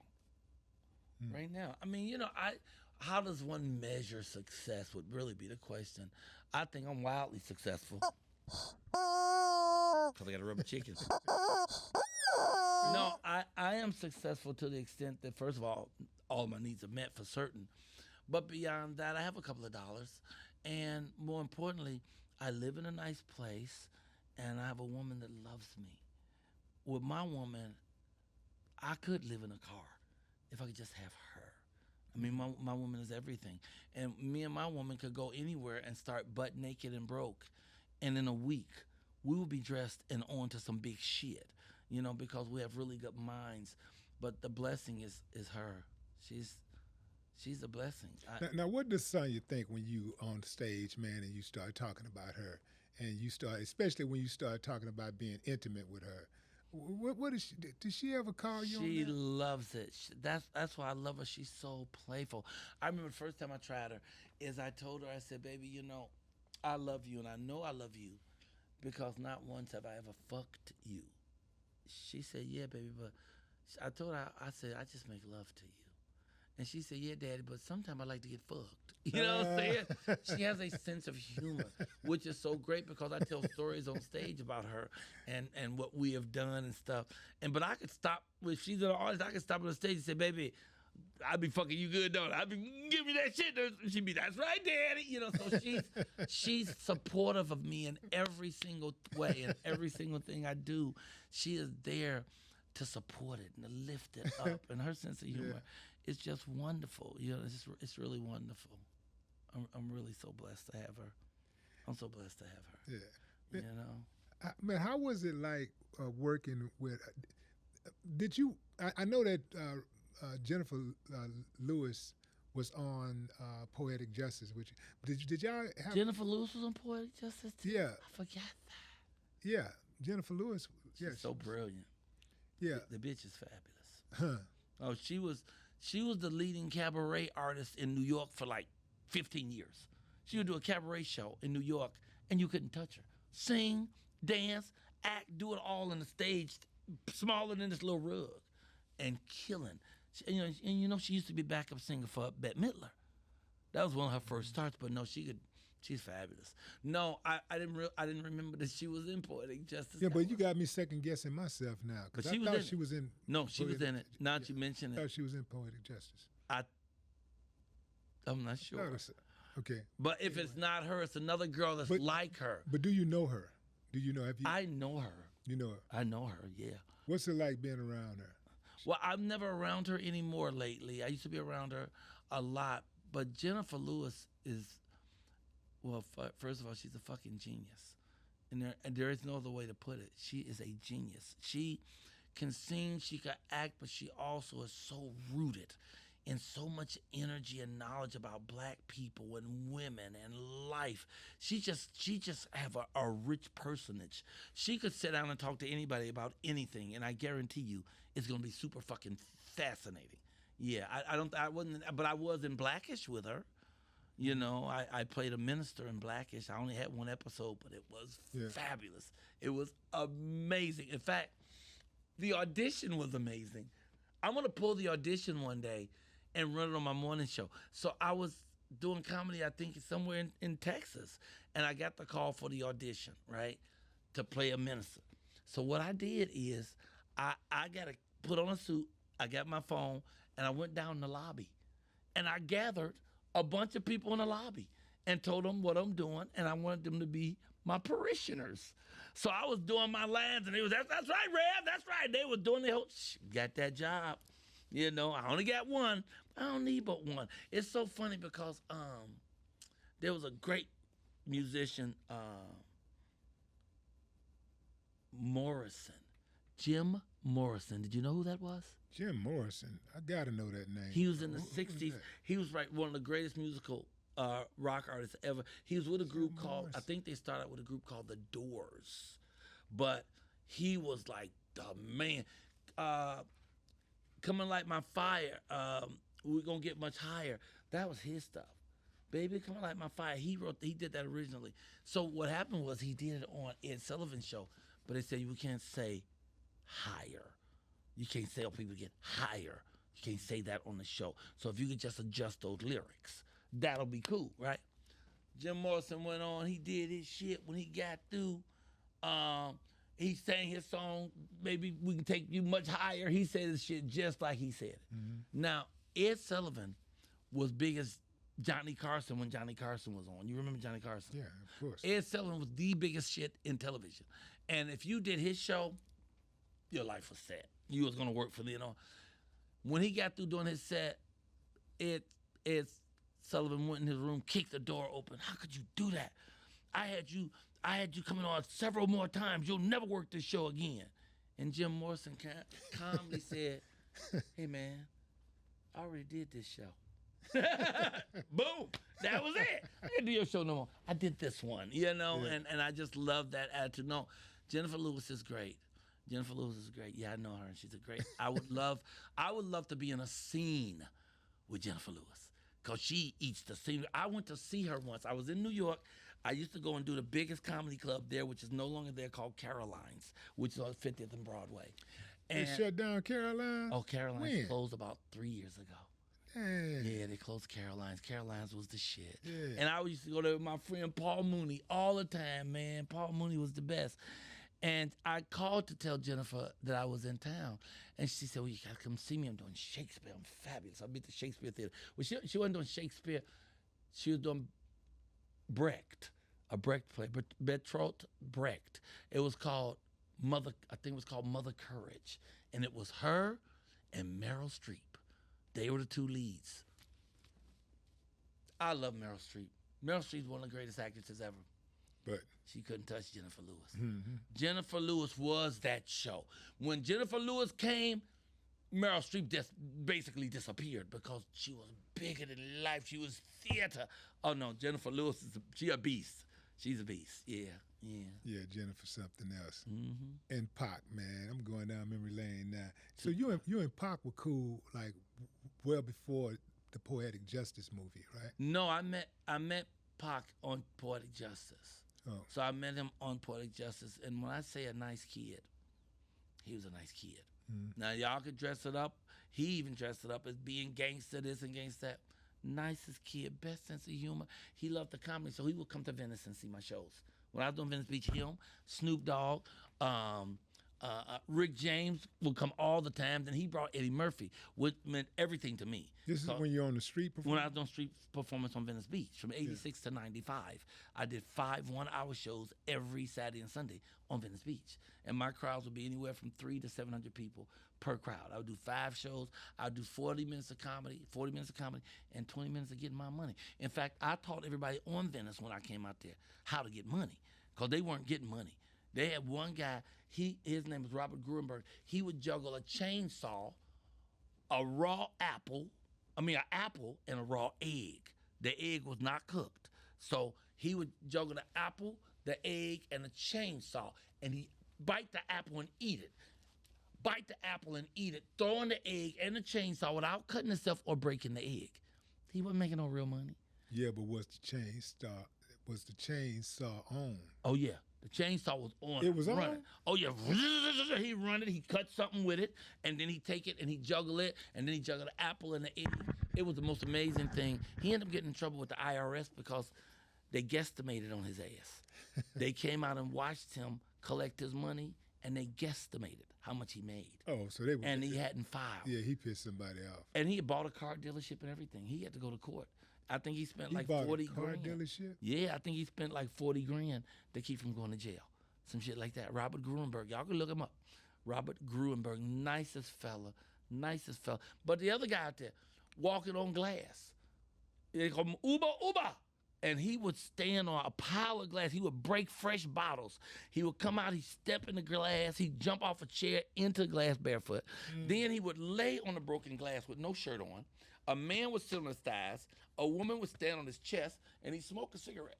S2: Right now. I mean, you know, how does one measure success would really be the question. I think I'm wildly successful. Because I got a rubber chicken. No, I am successful to the extent that, first of all my needs are met for certain. But beyond that, I have a couple of dollars. And more importantly, I live in a nice place, and I have a woman that loves me. With my woman, I could live in a car if I could just have her. I mean, my woman is everything. And me and my woman could go anywhere and start butt naked and broke. And in a week, we will be dressed and on to some big shit, you know, because we have really good minds. But the blessing is her. She's a blessing.
S1: Now, what does Sonya think when you on stage, man, and you start talking about her, and you start, especially when you start talking about being intimate with her? What is she? Did she ever call you?
S2: She
S1: on that?
S2: loves it. That's why I love her. She's so playful. I remember the first time I tried her is I told her, I said, baby, you know, I love you, and I know I love you because not once have I ever fucked you. She said, yeah, baby, but I told her, I said, I just make love to you. And she said, yeah, Daddy, but sometimes I like to get fucked. You know what I'm saying? She has a sense of humor, which is so great because I tell stories on stage about her and what we have done and stuff. But I could stop, if she's an artist, I could stop on the stage and say, baby, I be fucking you good, don't I? I be give me that shit. She'd be, that's right, Daddy. You know, so she's supportive of me in every single way and every single thing I do. She is there to support it and to lift it up. And her sense of humor is just wonderful. You know, it's really wonderful. I'm really so blessed to have her. I'm so blessed to have her.
S1: Yeah.
S2: You know?
S1: Man, how was it like working with, did you, I know that Jennifer Lewis was on Poetic Justice, which did y'all have?
S2: Jennifer Lewis was on Poetic Justice too?
S1: Yeah.
S2: I forgot that.
S1: Yeah, Jennifer Lewis.
S2: She's so brilliant.
S1: Yeah.
S2: The bitch is fabulous.
S1: Huh.
S2: Oh, she was the leading cabaret artist in New York for like 15 years. She would do a cabaret show in New York, and you couldn't touch her. Sing, dance, act, do it all on the stage, smaller than this little rug, and killing. She used to be backup singer for Bette Midler. That was one of her first starts, but no, she's fabulous. No, I didn't remember that she was in Poetic Justice.
S1: Yeah, but you got me second guessing myself now because I thought she was in.
S2: No, she was in it. Now that you mention it,
S1: I thought she was in Poetic Justice.
S2: I'm not sure.
S1: Okay.
S2: But if it's not her, it's another girl that's like her.
S1: But do you know her? Do you know?
S2: I know her.
S1: You know her?
S2: I know her, yeah.
S1: What's it like being around her?
S2: Well, I'm never around her anymore lately. I used to be around her a lot. But Jennifer Lewis is, well, first of all, she's a fucking genius. And there is no other way to put it. She is a genius. She can sing, she can act, but she also is so rooted in so much energy and knowledge about black people and women and life. She just have a rich personage. She could sit down and talk to anybody about anything, and I guarantee you it's gonna be super fucking fascinating. Yeah, I wasn't, but I was in Blackish with her. You know, I played a minister in Blackish. I only had one episode, but it was fabulous. It was amazing. In fact, the audition was amazing. I'm gonna pull the audition one day and run it on my morning show. So I was doing comedy, I think somewhere in Texas, and I got the call for the audition, right, to play a minister. So what I did is I got to put on a suit, I got my phone, and I went down the lobby, and I gathered a bunch of people in the lobby and told them what I'm doing, and I wanted them to be my parishioners. So I was doing my lines, and they was, that's right, Rev, that's right. They were doing the whole, got that job. You know, I only got one. I don't need but one. It's so funny because there was a great musician, Morrison, Jim Morrison. Did you know who that was?
S1: Jim Morrison. I gotta know that name.
S2: He was in the '60s. He was one of the greatest musical rock artists ever. He was with a group called, I think they started with a group called The Doors, but he was like the man. Coming Like My Fire, We're Gonna Get Much Higher. That was his stuff. Baby, Coming Like My Fire. He did that originally. So what happened was he did it on Ed Sullivan's show, but they said you can't say higher. You can't say people get higher. You can't say that on the show. So if you could just adjust those lyrics, that'll be cool, right? Jim Morrison went on, he did his shit. When he got through, he sang his song, Maybe We Can Take You Much Higher. He said his shit just like he said it. Mm-hmm. Now, Ed Sullivan was big as Johnny Carson when Johnny Carson was on. You remember Johnny Carson?
S1: Yeah, of course.
S2: Ed Sullivan was the biggest shit in television. And if you did his show, your life was set. You was going to work for the, When he got through doing his set, Ed Sullivan went in his room, kicked the door open. How could you do that? I had you coming on several more times. You'll never work this show again. And Jim Morrison calmly said, hey, man, I already did this show. Boom. That was it. I didn't do your show no more. I did this one, and I just love that attitude. No, Jennifer Lewis is great. Jennifer Lewis is great. Yeah, I know her, and she's a great. I would love to be in a scene with Jennifer Lewis because she eats the scene. I went to see her once. I was in New York. I used to go and do the biggest comedy club there, which is no longer there, called Caroline's, which is on 50th and Broadway. And
S1: they shut down Caroline's?
S2: Oh, Caroline's closed about 3 years ago.
S1: Dang.
S2: Yeah, they closed Caroline's. Caroline's was the shit.
S1: Yeah.
S2: And I used to go there with my friend Paul Mooney all the time, man. Paul Mooney was the best. And I called to tell Jennifer that I was in town. And she said, well, you got to come see me. I'm doing Shakespeare. I'm fabulous. I'll be at the Shakespeare Theater. Well, she wasn't doing Shakespeare. She was doing Brecht, a Brecht play, Bertolt Brecht. It was called Mother Courage. And it was her and Meryl Streep. They were the two leads. I love Meryl Streep. Meryl Streep's one of the greatest actresses ever.
S1: But
S2: she couldn't touch Jennifer Lewis.
S1: Mm-hmm.
S2: Jennifer Lewis was that show. When Jennifer Lewis came, Meryl Streep just basically disappeared because she was bigger than life. She was theater. Oh no, Jennifer Lewis she a beast. She's a beast. Yeah.
S1: Yeah, Jennifer something else.
S2: Mm-hmm.
S1: And Pac, man, I'm going down memory lane now. So you and Pac were cool like well before the Poetic Justice movie, right?
S2: No, I met Pac on Poetic Justice.
S1: Oh.
S2: So I met him on Poetic Justice, and when I say a nice kid, he was a nice kid. Mm-hmm. Now y'all could dress it up. He even dressed it up as being gangster this and gangster that. Nicest kid, best sense of humor. He loved the comedy, so he would come to Venice and see my shows. When I was doing Venice Beach, him, Snoop Dogg, Rick James would come all the time. Then he brought Eddie Murphy, which meant everything to me.
S1: This is when you're on the street performance?
S2: When I was doing street performance on Venice Beach, from 86 to 95. I did 5 one-hour shows every Saturday and Sunday on Venice Beach. And my crowds would be anywhere from 300 to 700 people per crowd. I would do 5 shows. I would do 40 minutes of comedy, and 20 minutes of getting my money. In fact, I taught everybody on Venice when I came out there how to get money, because they weren't getting money. They had one guy, his name was Robert Gruenberg. He would juggle a chainsaw, a raw apple, an apple and a raw egg. The egg was not cooked. So he would juggle the apple, the egg, and the chainsaw, and he bite the apple and eat it. Bite the apple and eat it, throwing the egg and the chainsaw without cutting himself or breaking the egg. He wasn't making no real money.
S1: Yeah, but was the chainsaw on?
S2: Oh yeah, the chainsaw was on.
S1: It was
S2: running.
S1: on?
S2: Oh yeah, he run it. He cut something with it, and then he take it and he juggle it, and then he juggle the apple and the egg. It was the most amazing thing. He ended up getting in trouble with the IRS because they guesstimated on his ass. They came out and watched him collect his money, and they guesstimated how much he made.
S1: Oh, so they were.
S2: And he hadn't filed.
S1: Yeah, he pissed somebody off.
S2: And he had bought a car dealership and everything. He had to go to court. I think he spent like
S1: bought
S2: 40
S1: a car
S2: grand.
S1: dealership?
S2: Yeah, I think he spent like 40 grand to keep from going to jail. Some shit like that. Robert Gruenberg. Y'all can look him up. Robert Gruenberg, nicest fella. But the other guy out there, walking on glass. They call him Uber. And he would stand on a pile of glass. He would break fresh bottles. He would come out, he'd step in the glass, he'd jump off a chair into the glass barefoot. Then he would lay on the broken glass with no shirt on. A man would sit on his thighs. A woman would stand on his chest, and he'd smoke a cigarette.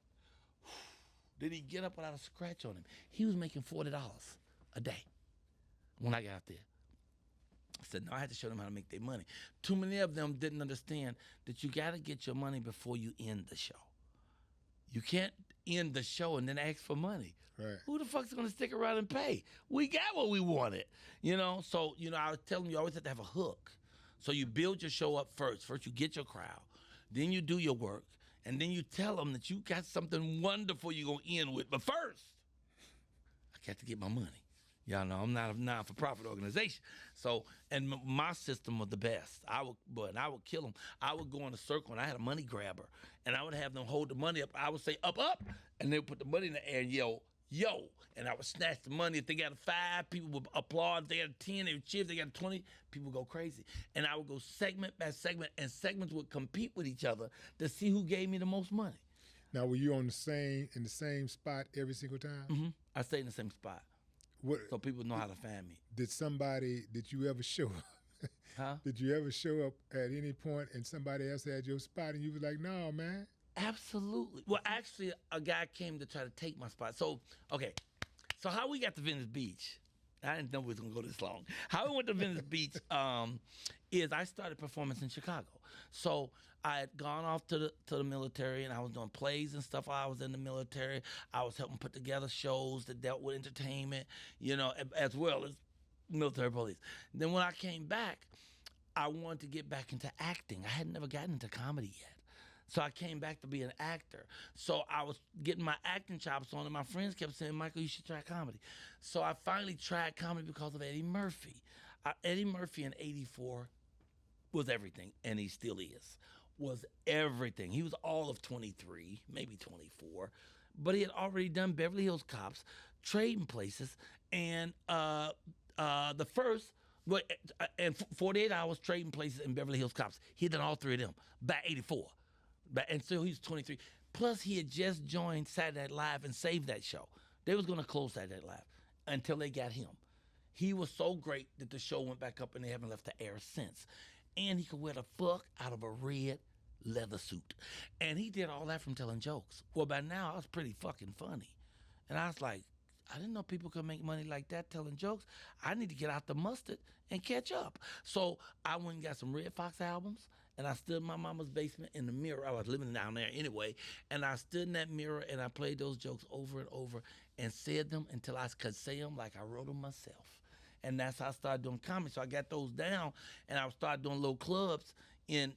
S2: Then he'd get up without a scratch on him. He was making $40 a day when I got out there. I said, no, I had to show them how to make their money. Too many of them didn't understand that you got to get your money before you end the show. You can't end the show and then ask for money.
S1: Right.
S2: Who the fuck's going to stick around and pay? We got what we wanted, So, I was telling you, you always have to have a hook. So you build your show up first. First you get your crowd. Then you do your work. And then you tell them that you got something wonderful you're going to end with. But first, I got to get my money. Y'all know I'm not a non-for-profit organization. So, and my system was the best. I would kill them. I would go in a circle, and I had a money grabber, and I would have them hold the money up. I would say, up, and they would put the money in the air and yell, yo, and I would snatch the money. If they got a 5, people would applaud. If they got a 10, they would cheer. If they got a 20, people would go crazy. And I would go segment by segment, and segments would compete with each other to see who gave me the most money.
S1: Now, were you in the same spot every single time?
S2: Mm-hmm. I stayed in the same spot. So people know how to find me.
S1: Did you ever show up?
S2: Huh?
S1: Did you ever show up at any point and somebody else had your spot and you were like, no, man?
S2: Absolutely. Well, actually, a guy came to try to take my spot. So, okay. So how we got to Venice Beach, I didn't know we was going to go this long. How we went to Venice Beach is I started performance in Chicago. So I had gone off to the military, and I was doing plays and stuff while I was in the military. I was helping put together shows that dealt with entertainment, as well as military police. Then when I came back, I wanted to get back into acting. I had never gotten into comedy yet. So I came back to be an actor. So I was getting my acting chops on, and my friends kept saying, Michael, you should try comedy. So I finally tried comedy because of Eddie Murphy. Eddie Murphy in '84 was everything, and he still was everything. He was all of 23, maybe 24, but he had already done Beverly Hills Cops, Trading Places, and the first, and 48 Hours, Trading Places, and Beverly Hills Cops. He had done all 3 of them by '84. And so he was 23. Plus, he had just joined Saturday Night Live and saved that show. They was going to close Saturday Night Live until they got him. He was so great that the show went back up, and they haven't left the air since. And he could wear the fuck out of a red leather suit. And he did all that from telling jokes. Well, by now, I was pretty fucking funny. And I was like, I didn't know people could make money like that telling jokes. I need to get out the mustard and catch up. So I went and got some Red Fox albums, and I stood in my mama's basement in the mirror. I was living down there anyway. And I stood in that mirror, and I played those jokes over and over and said them until I could say them like I wrote them myself. And that's how I started doing comedy. So I got those down, and I started doing little clubs in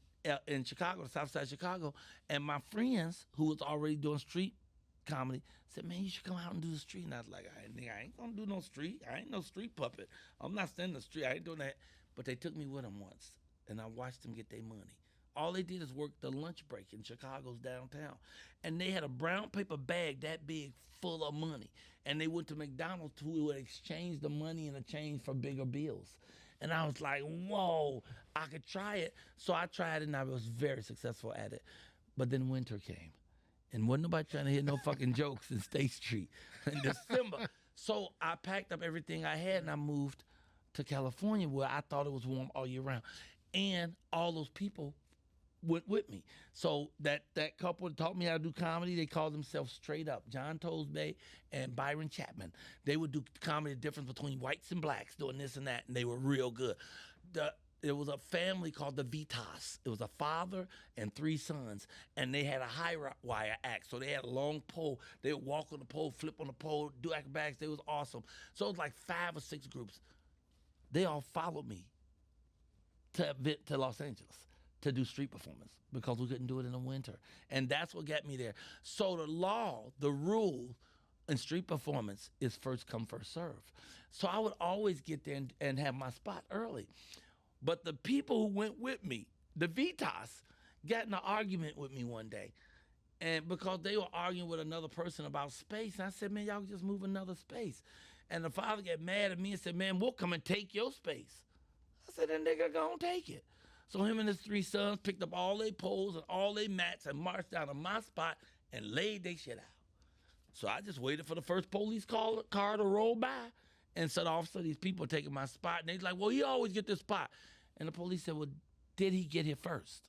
S2: Chicago, the South Side of Chicago. And my friends, who was already doing street comedy, said, man, you should come out and do the street. And I was like, I ain't gonna do no street. I ain't no street puppet. I'm not standing in the street. I ain't doing that. But they took me with them once, and I watched them get their money. All they did is work the lunch break in Chicago's downtown. And they had a brown paper bag that big full of money. And they went to McDonald's, who would exchange the money in exchange for bigger bills. And I was like, whoa, I could try it. So I tried it, and I was very successful at it. But then winter came. And wasn't nobody trying to hear no fucking jokes in State Street in December. So I packed up everything I had and I moved to California where I thought it was warm all year round. And all those people went with me. So that couple that taught me how to do comedy, they called themselves Straight Up. John Tosbay and Byron Chapman. They would do comedy, the difference between whites and blacks, doing this and that, and they were real good. There was a family called the Vitas. It was a father and 3 sons, and they had a high wire act. So they had a long pole. They would walk on the pole, flip on the pole, do acrobatics. They was awesome. So it was like 5 or 6 groups. They all followed me to Los Angeles to do street performance because we couldn't do it in the winter. And that's what got me there. So the law, the rule in street performance is first come, first serve. So I would always get there and have my spot early. But the people who went with me, the Vitas, got in an argument with me one day. And because they were arguing with another person about space, and I said, man, y'all just move another space. And the father got mad at me and said, man, we'll come and take your space. I said, that nigga gonna take it. So him and his 3 sons picked up all their poles and all their mats and marched down to my spot and laid their shit out. So I just waited for the first police car to roll by and said, officer, these people are taking my spot. And they's like, well, he always get this spot. And the police said, well, did he get here first?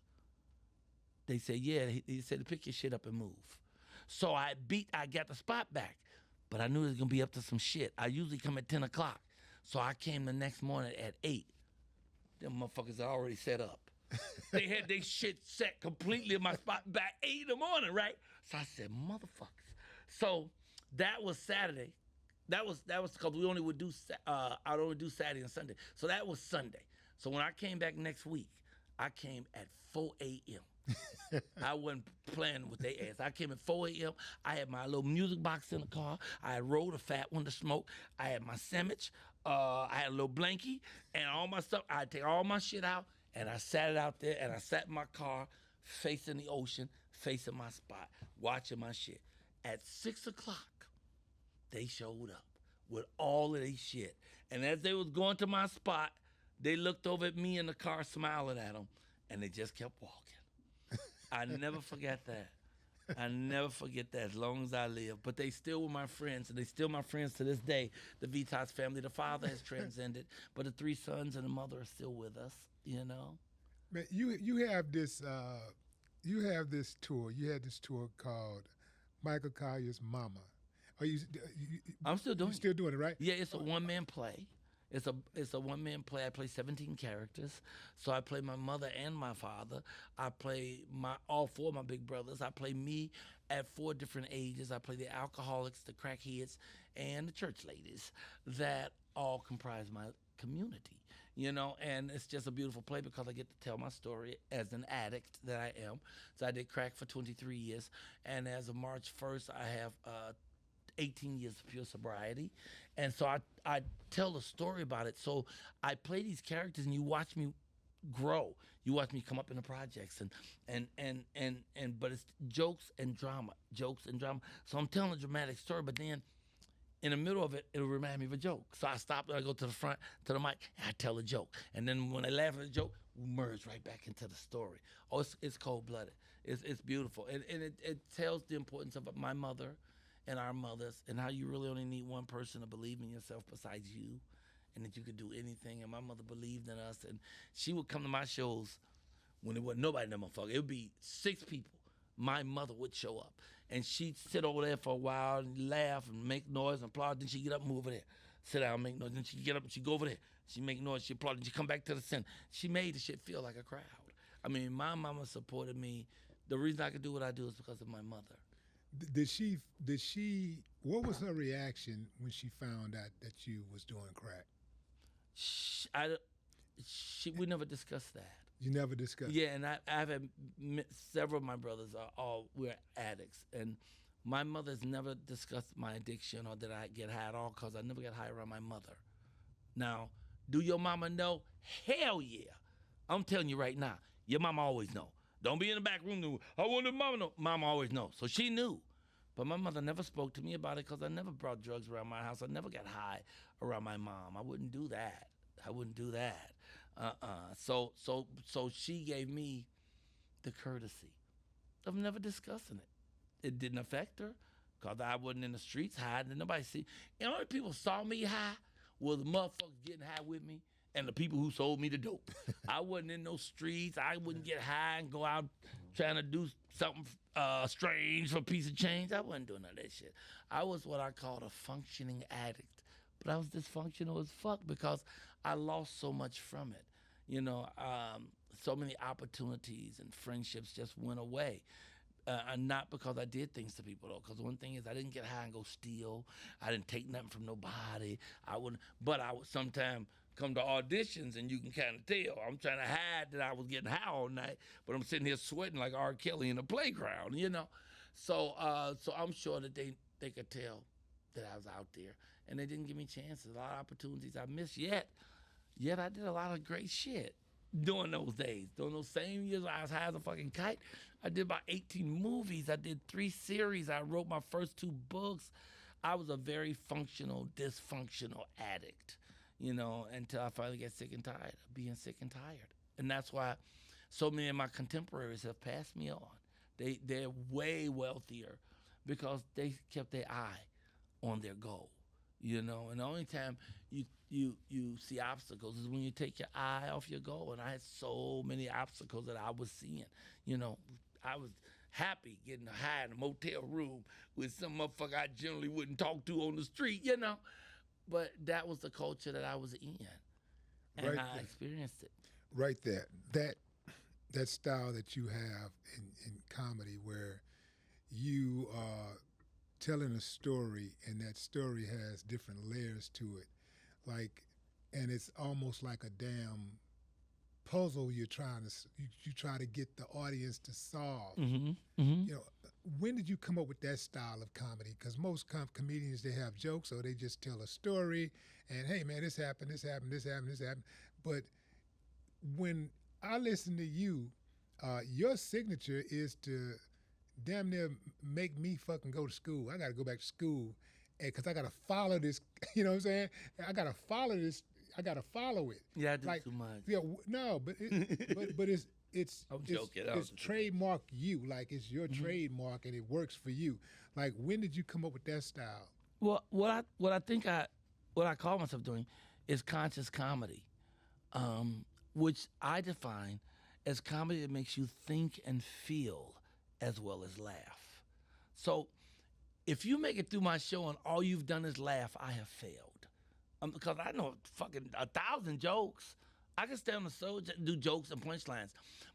S2: They said, yeah. He said, to pick your shit up and move. So I got the spot back, but I knew it was going to be up to some shit. I usually come at 10 o'clock. So I came the next morning at 8. Them motherfuckers are already set up. They had their shit set completely in my spot by 8 in the morning, right? So I said, motherfuckers. So that was Saturday. That was because we only would do, I'd only do Saturday and Sunday. So that was Sunday. So when I came back next week, I came at 4 a.m. I wasn't playing with their ass. I came at 4 a.m. I had my little music box in the car. I had rolled a fat one to smoke. I had my sandwich. I had a little blankie and all my stuff. I'd take all my shit out and I sat it out there and I sat in my car facing the ocean, facing my spot, watching my shit. At 6 o'clock, they showed up with all of their shit. And as they was going to my spot, they looked over at me in the car smiling at them and they just kept walking. I never forget that. I never forget that as long as I live. But they still were my friends, and they still my friends to this day. The Vitas family, the father has transcended, but the 3 sons and the mother are still with us, you know?
S1: Man, you have this tour. You had this tour called Michael Colyar's Mama.
S2: I'm still doing it.
S1: You're still doing it, right?
S2: Yeah, it's a one-man play. It's a one-man play. I play 17 characters. So I play my mother and my father. I play all 4 of my big brothers. I play me at 4 different ages. I play the alcoholics, the crackheads, and the church ladies that all comprise my community, you know, and it's just a beautiful play because I get to tell my story as an addict that I am. So I did crack for 23 years, and as of March 1st, I have 18 years of pure sobriety. And so I tell a story about it. So I play these characters and you watch me grow. You watch me come up in the projects and but it's jokes and drama. So I'm telling a dramatic story, but then in the middle of it, it'll remind me of a joke. So I stop and I go to the front, to the mic, and I tell a joke. And then when they laugh at the joke, we merge right back into the story. Oh, it's cold-blooded. It's beautiful. And it tells the importance of my mother and our mothers, and how you really only need one person to believe in yourself besides you, and that you could do anything. And my mother believed in us, and she would come to my shows when there wasn't nobody in that motherfucker. It would be 6 people. My mother would show up, and she'd sit over there for a while and laugh and make noise and applaud. Then she'd get up and move over there, sit down, make noise. Then she'd get up and she'd go over there. She'd make noise, she'd applaud, then she'd come back to the center. She made the shit feel like a crowd. I mean, my mama supported me. The reason I could do what I do is because of my mother.
S1: Did she? What was her reaction when she found out that you was doing crack?
S2: We never discussed that.
S1: You never discussed.
S2: Yeah, and I've had several of my brothers we're addicts, and my mother's never discussed my addiction or that I get high at all because I never got high around my mother. Now, do your mama know? Hell yeah! I'm telling you right now, your mama always know. Don't be in the back room. I want the mama to know. Mama always knows. So she knew. But my mother never spoke to me about it because I never brought drugs around my house. I never got high around my mom. I wouldn't do that. So she gave me the courtesy of never discussing it. It didn't affect her because I wasn't in the streets hiding. And nobody see. And only people saw me high was the motherfuckers getting high with me and the people who sold me the dope. I wasn't in no streets. I wouldn't get high and go out trying to do something strange for a piece of change. I wasn't doing none of that shit. I was what I called a functioning addict. But I was dysfunctional as fuck because I lost so much from it. You know, so many opportunities and friendships just went away. And not because I did things to people, though. Because one thing is I didn't get high and go steal. I didn't take nothing from nobody. But I would sometimes come to auditions and you can kind of tell. I'm trying to hide that I was getting high all night, but I'm sitting here sweating like R. Kelly in a playground, you know. So I'm sure that they could tell that I was out there. And they didn't give me chances, a lot of opportunities I missed yet. Yet I did a lot of great shit during those days. During those same years I was high as a fucking kite, I did about 18 movies. I did 3 series. I wrote my first 2 books. I was a very functional, dysfunctional addict, you know, until I finally got sick and tired of being sick and tired. And that's why so many of my contemporaries have passed me on. They're way wealthier because they kept their eye on their goal. You know, and the only time you see obstacles is when you take your eye off your goal. And I had so many obstacles that I was seeing. You know, I was happy getting high in a motel room with some motherfucker I generally wouldn't talk to on the street, you know. But that was the culture that I was in, and
S1: Right
S2: I
S1: there.
S2: experienced it.
S1: Right there. That style that you have in comedy where you are telling a story and that story has different layers to it, like, and it's almost like a damn puzzle you try to get the audience to solve.
S2: Mm-hmm. Mm-hmm.
S1: You know, when did you come up with that style of comedy? Because most comedians, they have jokes or they just tell a story and, hey man, this happened, this happened, this happened, this happened. But when I listen to you, your signature is to damn near make me fucking go to school. I got to go back to school because I got to follow this. You know what I'm saying? I got to follow this. I got to follow it.
S2: Yeah, I do too much.
S1: Yeah, no, but it's
S2: I'm joking.
S1: It's trademark you. Like it's your trademark and it works for you. Like when did you come up with that style?
S2: Well, what I call myself doing is conscious comedy, which I define as comedy that makes you think and feel as well as laugh. So if you make it through my show and all you've done is laugh, I have failed. Because I know fucking 1,000 jokes. I can stay on the show, do jokes and punchlines,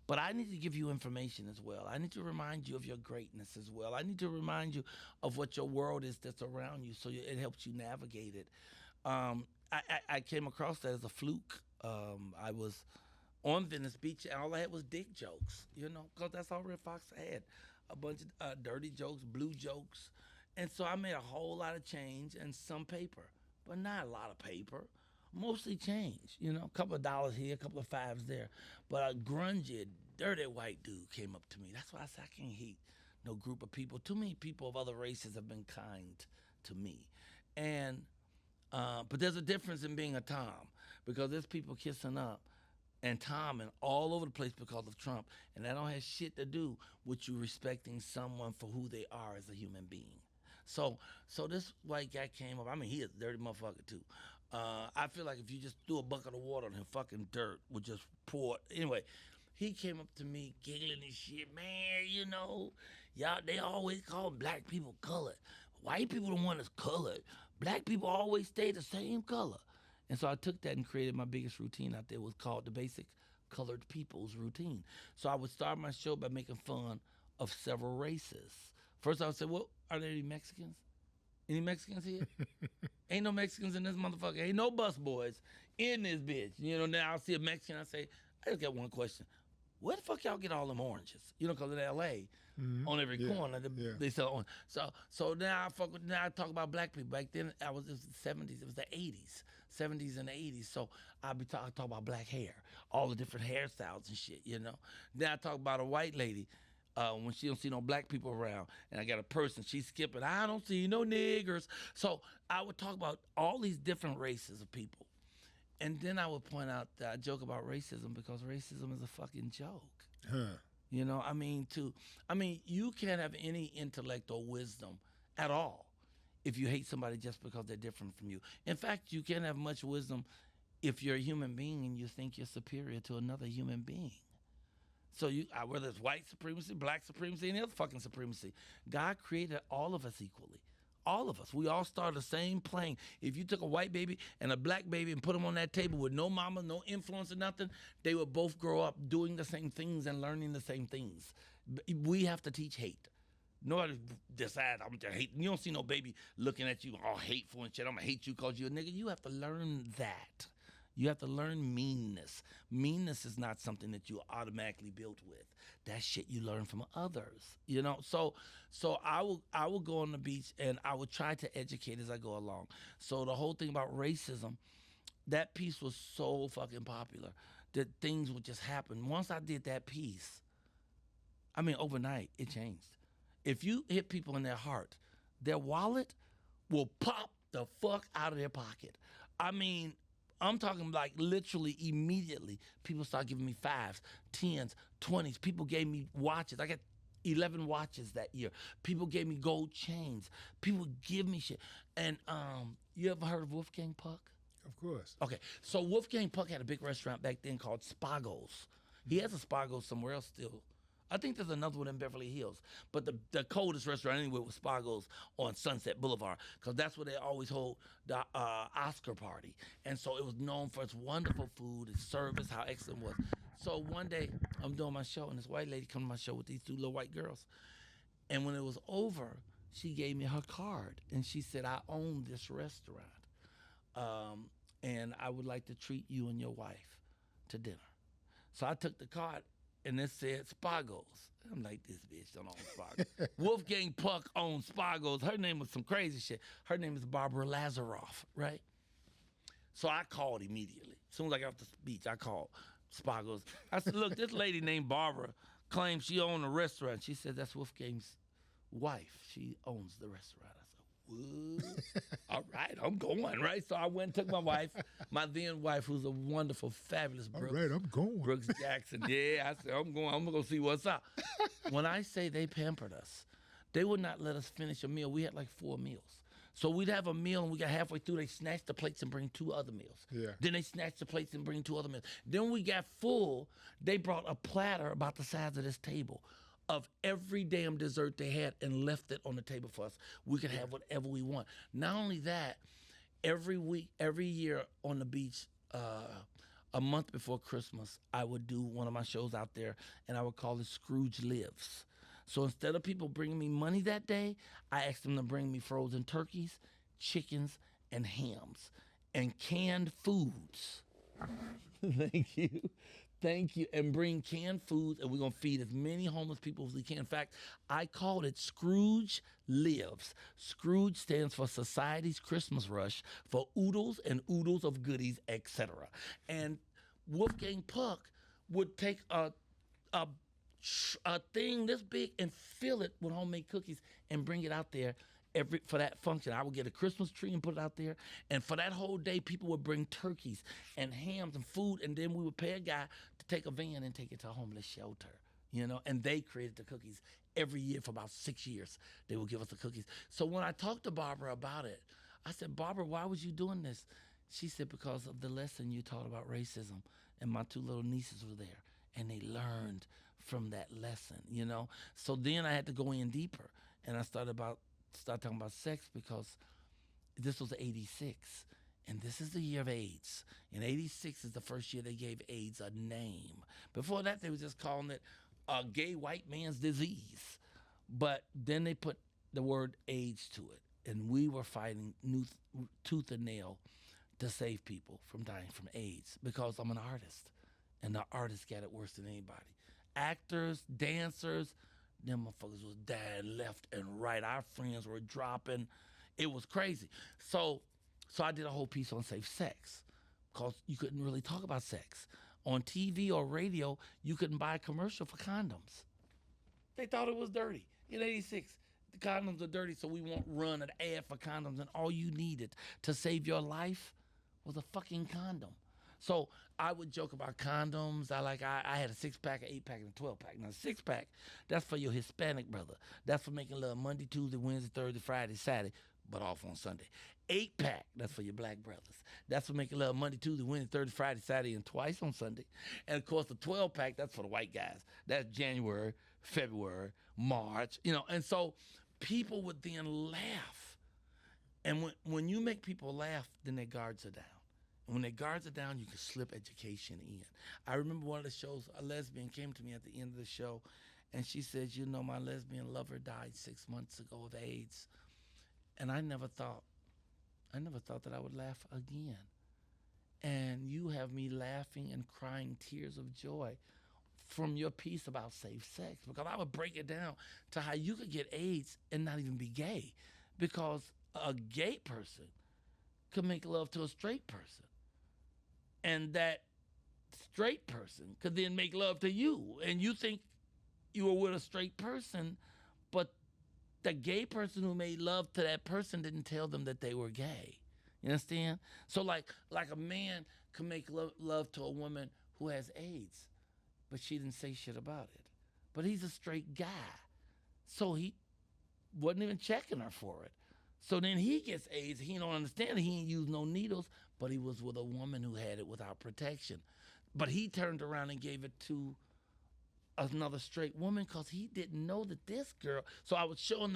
S2: but I need to give you information as well. I need to remind you of your greatness as well. I need to remind you of what your world is that's around you so it helps you navigate it. I came across that as a fluke. I was on Venice Beach and all I had was dick jokes, you know, because that's all Red Fox had. A bunch of dirty jokes, blue jokes. And so I made a whole lot of change and some paper, but not a lot of paper. Mostly change, you know, a couple of dollars here, a couple of fives there. But a grungy, dirty white dude came up to me. That's why I said I can't hate no group of people. Too many people of other races have been kind to me. And but there's a difference in being a Tom, because there's people kissing up and Tomming all over the place because of Trump. And that don't have shit to do with you respecting someone for who they are as a human being. So this white guy came up. I mean, he is a dirty motherfucker too. I feel like if you just threw a bucket of water on him, fucking dirt would just pour. Anyway, he came up to me giggling and shit. Man, you know, y'all, they always call black people colored. White people the one that's colored. Black people always stay the same color. And so I took that and created my biggest routine out there. It was called the Basic Colored People's Routine. So I would start my show by making fun of several races. First I would say, well, are there any Mexicans? Any Mexicans here? Ain't no Mexicans in this motherfucker. Ain't no bus boys in this bitch. You know, now I'll see a Mexican, I say, I just got one question. Where the fuck y'all get all them oranges? You know, because in L.A., on every corner, they sell orange. So now I talk about black people. Back then, it was the 70s. It was the 80s. 70s and the 80s. So I'll be talk about black hair, all the different hairstyles and shit, you know. Then I talk about a white lady. When she don't see no black people around, and I got a person, she's skipping, I don't see no niggers. So I would talk about all these different races of people. And then I would point out that I joke about racism because racism is a fucking joke. Huh. You know, you can't have any intellect or wisdom at all if you hate somebody just because they're different from you. In fact, you can't have much wisdom if you're a human being and you think you're superior to another human being. So whether it's white supremacy, black supremacy, any other fucking supremacy, God created all of us equally. All of us. We all start the same plane. If you took a white baby and a black baby and put them on that table with no mama, no influence or nothing, they would both grow up doing the same things and learning the same things. We have to teach hate. Nobody decide I'm just hate. You don't see no baby looking at you all hateful and shit. I'm gonna hate you because you're a nigga. You have to learn that. You have to learn meanness. Meanness is not something that you automatically built with. That shit you learn from others, you know? So I will go on the beach and I will try to educate as I go along. So the whole thing about racism, that piece was so fucking popular that things would just happen. Once I did that piece, I mean, overnight, it changed. If you hit people in their heart, their wallet will pop the fuck out of their pocket. I mean, I'm talking like literally immediately. People start giving me 5s, 10s, 20s. People gave me watches. I got 11 watches that year. People gave me gold chains. People give me shit. And you ever heard of Wolfgang Puck?
S1: Of course.
S2: Okay, so Wolfgang Puck had a big restaurant back then called Spago's. He has a Spago's somewhere else still. I think there's another one in Beverly Hills. But the coldest restaurant anyway was Spago's on Sunset Boulevard, because that's where they always hold the Oscar party. And so it was known for its wonderful food, its service, how excellent it was. So one day, I'm doing my show, and this white lady come to my show with these 2 little white girls. And when it was over, she gave me her card, and she said, I own this restaurant, and I would like to treat you and your wife to dinner. So I took the card, and it said Spago's. I'm like, this bitch don't own Spago's. Wolfgang Puck owns Spago's. Her name was some crazy shit. Her name is Barbara Lazaroff, right? So I called immediately. As soon as I got off the beach, I called Spago's. I said, look, this lady named Barbara claims she owned a restaurant. She said, that's Wolfgang's wife. She owns the restaurant. I said, what? All right, I'm going, right? So I went and took my wife, my then wife, who's a wonderful, fabulous Brooks.
S1: All right, I'm going.
S2: Brooks Jackson. Yeah, I said, I'm going to go see what's up. When I say they pampered us, they would not let us finish a meal. We had like 4 meals. So we'd have a meal, and we got halfway through, they snatched the plates and bring 2 other meals.
S1: Yeah.
S2: Then they snatched the plates and bring 2 other meals. Then we got full. They brought a platter about the size of this table of every damn dessert they had and left it on the table for us. We could have whatever we want. Not only that, every week, every year on the beach, a month before Christmas, I would do one of my shows out there, and I would call it Scrooge Lives. So instead of people bringing me money that day, I asked them to bring me frozen turkeys, chickens, and hams, and canned foods. Thank you. Thank you. And bring canned foods, and we're going to feed as many homeless people as we can. In fact, I called it Scrooge Lives. Scrooge stands for Society's Christmas Rush for oodles and oodles of goodies, etc. And Wolfgang Puck would take a thing this big and fill it with homemade cookies and bring it out there for that function. I would get a Christmas tree and put it out there, and for that whole day, people would bring turkeys and hams and food, and then we would pay a guy to take a van and take it to a homeless shelter, you know, and they created the cookies every year for about 6 years. They would give us the cookies. So when I talked to Barbara about it, I said, Barbara, why was you doing this? She said, because of the lesson you taught about racism, and my 2 little nieces were there, and they learned from that lesson, you know? So then I had to go in deeper, and I started talking about sex, because this was 86, and this is the year of AIDS. And 86 is the first year they gave AIDS a name. Before that, they were just calling it a gay white man's disease. But then they put the word AIDS to it, and we were fighting tooth and nail to save people from dying from AIDS, because I'm an artist, and the artists got it worse than anybody. Actors, dancers, them motherfuckers was dying left and right. Our friends were dropping. It was crazy. So I did a whole piece on safe sex, because you couldn't really talk about sex. On TV or radio, you couldn't buy a commercial for condoms. They thought it was dirty. In 86, the condoms are dirty, so we won't run an ad for condoms, and all you needed to save your life was a fucking condom. So I would joke about condoms. I had a 6-pack, an 8-pack, and a 12-pack. Now, 6-pack, that's for your Hispanic brother. That's for making love Monday, Tuesday, Wednesday, Thursday, Friday, Saturday, but off on Sunday. 8-pack, that's for your black brothers. That's for making love Monday, Tuesday, Wednesday, Thursday, Friday, Saturday, and twice on Sunday. And, of course, the 12-pack, that's for the white guys. That's January, February, March, And so people would then laugh. And when you make people laugh, then their guards are down. And when their guards are down, you can slip education in. I remember one of the shows, a lesbian came to me at the end of the show, and she said, my lesbian lover died 6 months ago of AIDS. And I never thought that I would laugh again. And you have me laughing and crying tears of joy from your piece about safe sex, because I would break it down to how you could get AIDS and not even be gay, because a gay person could make love to a straight person, and that straight person could then make love to you, and you think you were with a straight person, but the gay person who made love to that person didn't tell them that they were gay. You understand? So like a man can make love to a woman who has AIDS, but she didn't say shit about it. But he's a straight guy, so he wasn't even checking her for it. So then he gets AIDS. He don't understand it. He ain't used no needles, but he was with a woman who had it without protection. But he turned around and gave it to another straight woman because he didn't know that this girl. So I would show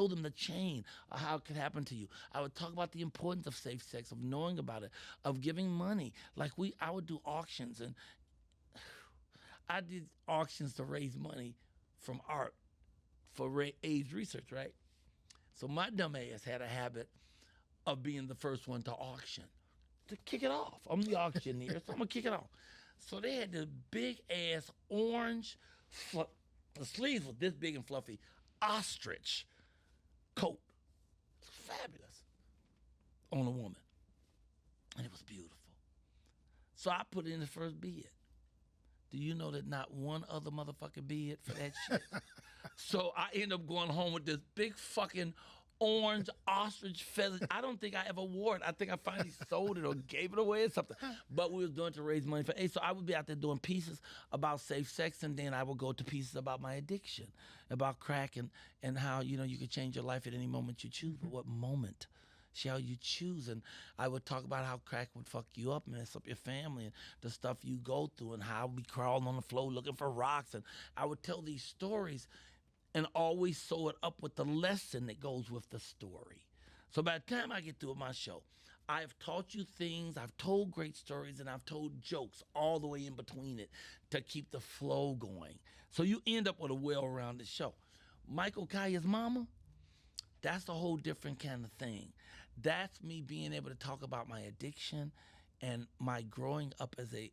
S2: them the chain of how it could happen to you. I would talk about the importance of safe sex, of knowing about it, of giving money. I would do auctions, and I did auctions to raise money from art for AIDS research, right? So my dumb ass had a habit of being the first one to auction, to kick it off. I'm the auctioneer, so I'm going to kick it off. So they had this big-ass orange, the sleeves were this big and fluffy, ostrich coat. Fabulous on a woman. And it was beautiful. So I put in the first bid. Do you know that not one other motherfucker bid for that shit? So I end up going home with this big fucking orange ostrich feather. I don't think I ever wore it. I think I finally sold it or gave it away or something. But we was doing it to raise money for AIDS. So I would be out there doing pieces about safe sex, and then I would go to pieces about my addiction, about crack, and how, you could change your life at any moment you choose. But what moment shall you choose? And I would talk about how crack would fuck you up, mess up your family, and the stuff you go through, and how we crawled on the floor looking for rocks. And I would tell these stories and always sew it up with the lesson that goes with the story. So by the time I get through with my show, I've taught you things, I've told great stories, and I've told jokes all the way in between it to keep the flow going. So you end up with a well-rounded show. Michael Colyar's mama, that's a whole different kind of thing. That's me being able to talk about my addiction and my growing up as a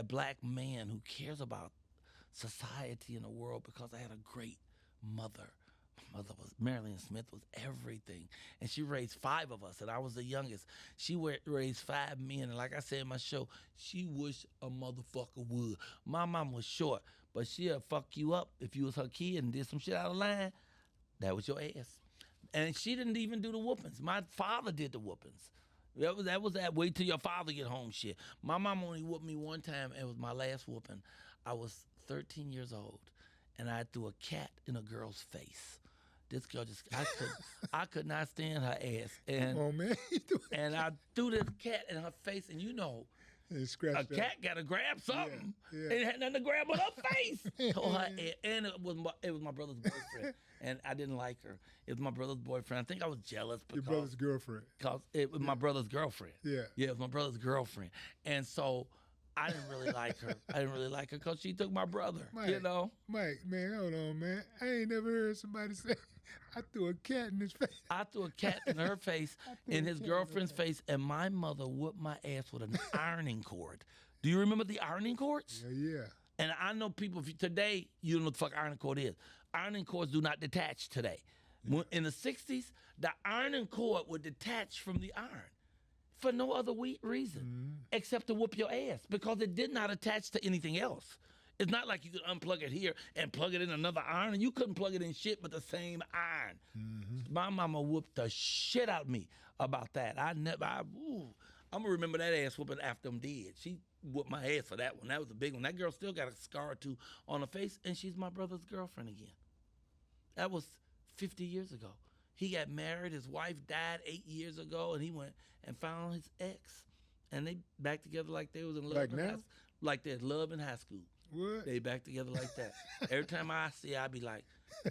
S2: black man who cares about society and the world, because I had a great mother. My mother was Marilyn Smith, was everything, and she raised 5 of us, and I was the youngest. She raised 5 men, and like I said in my show, she wished a motherfucker would. My mom was short, but she'll fuck you up if you was her kid and did some shit out of line. That was your ass. And she didn't even do the whoopings. My father did the whoopings. That was that wait till your father get home shit. My mom only whooped me one time, and it was my last whooping. I was 13 years old, and I threw a cat in a girl's face. This girl I could not stand her ass. And,
S1: come on, man.
S2: And I threw this cat in her face, and a cat got to grab something. Yeah. It had nothing to grab but her face. Tore her ass. And it was my brother's boyfriend, and I didn't like her. It was my brother's boyfriend. I think I was jealous because
S1: your brother's girlfriend.
S2: Because it was my brother's girlfriend.
S1: Yeah,
S2: it was my brother's girlfriend, and so I didn't really like her. I didn't really like her because she took my brother.
S1: Mike, Mike, man, hold on, man. I ain't never heard somebody say, I threw a cat in his face.
S2: I threw a cat in her face, in his girlfriend's face, and my mother whooped my ass with an ironing cord. Do you remember the ironing cords?
S1: Yeah.
S2: And I know people, today, you don't know what the fuck ironing cord is. Ironing cords do not detach today. Yeah. In the 60s, the ironing cord would detach from the iron for no other reason except to whoop your ass, because it did not attach to anything else. It's not like you could unplug it here and plug it in another iron, and you couldn't plug it in shit but the same iron. My mama whooped the shit out of me about that. I'm gonna remember that ass whooping after I'm dead. She whooped my ass for that one. That was a big one. That girl still got a scar or two on her face, and she's my brother's girlfriend again. That was 50 years ago. He got married. His wife died 8 years ago, and he went and found his ex, and they back together like they was in love.
S1: Like now?
S2: Like they're love in high school.
S1: What?
S2: They back together like that. Every time I see her, I be like,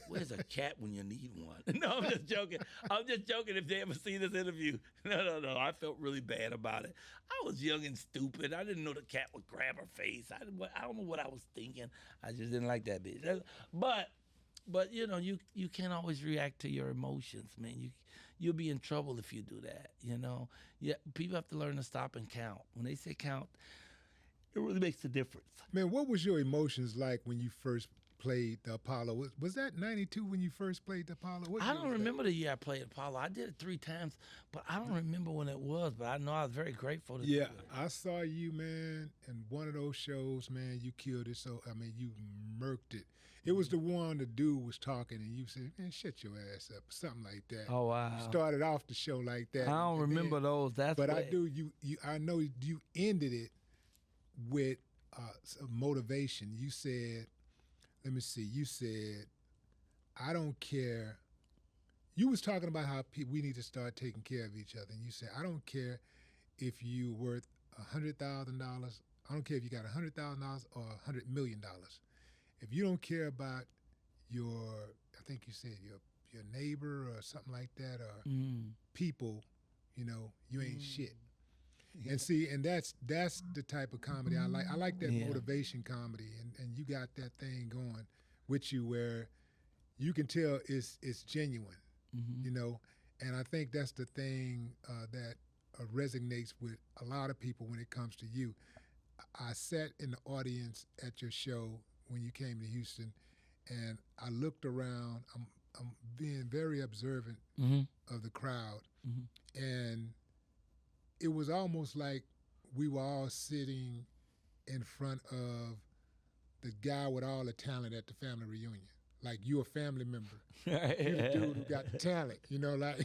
S2: where's a cat when you need one? No, I'm just joking. I'm just joking if they ever see this interview. No. I felt really bad about it. I was young and stupid. I didn't know the cat would grab her face. I don't know what I was thinking. I just didn't like that bitch. But you know, you can't always react to your emotions, man. You'll be in trouble if you do that, you know. Yeah, people have to learn to stop and count. When they say count, it really makes a difference.
S1: Man, what was your emotions like when you first played the Apollo? Was that 92 when you first played the Apollo?
S2: I don't remember the year I played Apollo. I did it 3 times, but I don't remember when it was. But I know I was very grateful to do it.
S1: I saw you, man, in one of those shows, man. You killed it. So, I mean, you murked it. It was the one the dude was talking, and you said, man, shut your ass up, something like that.
S2: Oh, wow.
S1: You started off the show like that.
S2: I don't remember those.
S1: But I do. I know you ended it with some motivation. You said, let me see, you said, I don't care. You was talking about how we need to start taking care of each other. And you said, I don't care if you worth $100,000. I don't care if you got $100,000 or $100 million. If you don't care about your, I think you said your neighbor or something like that, or people, you know, you ain't shit. Yeah. And see, and that's the type of comedy I like. I like that motivation comedy, and you got that thing going with you where you can tell it's genuine, you know. And I think that's the thing that resonates with a lot of people when it comes to you. I sat in the audience at your show when you came to Houston, and I looked around. I'm being very observant of the crowd, and it was almost like we were all sitting in front of the guy with all the talent at the family reunion. Like, you're a family member. You're the dude who got the talent, you know, like,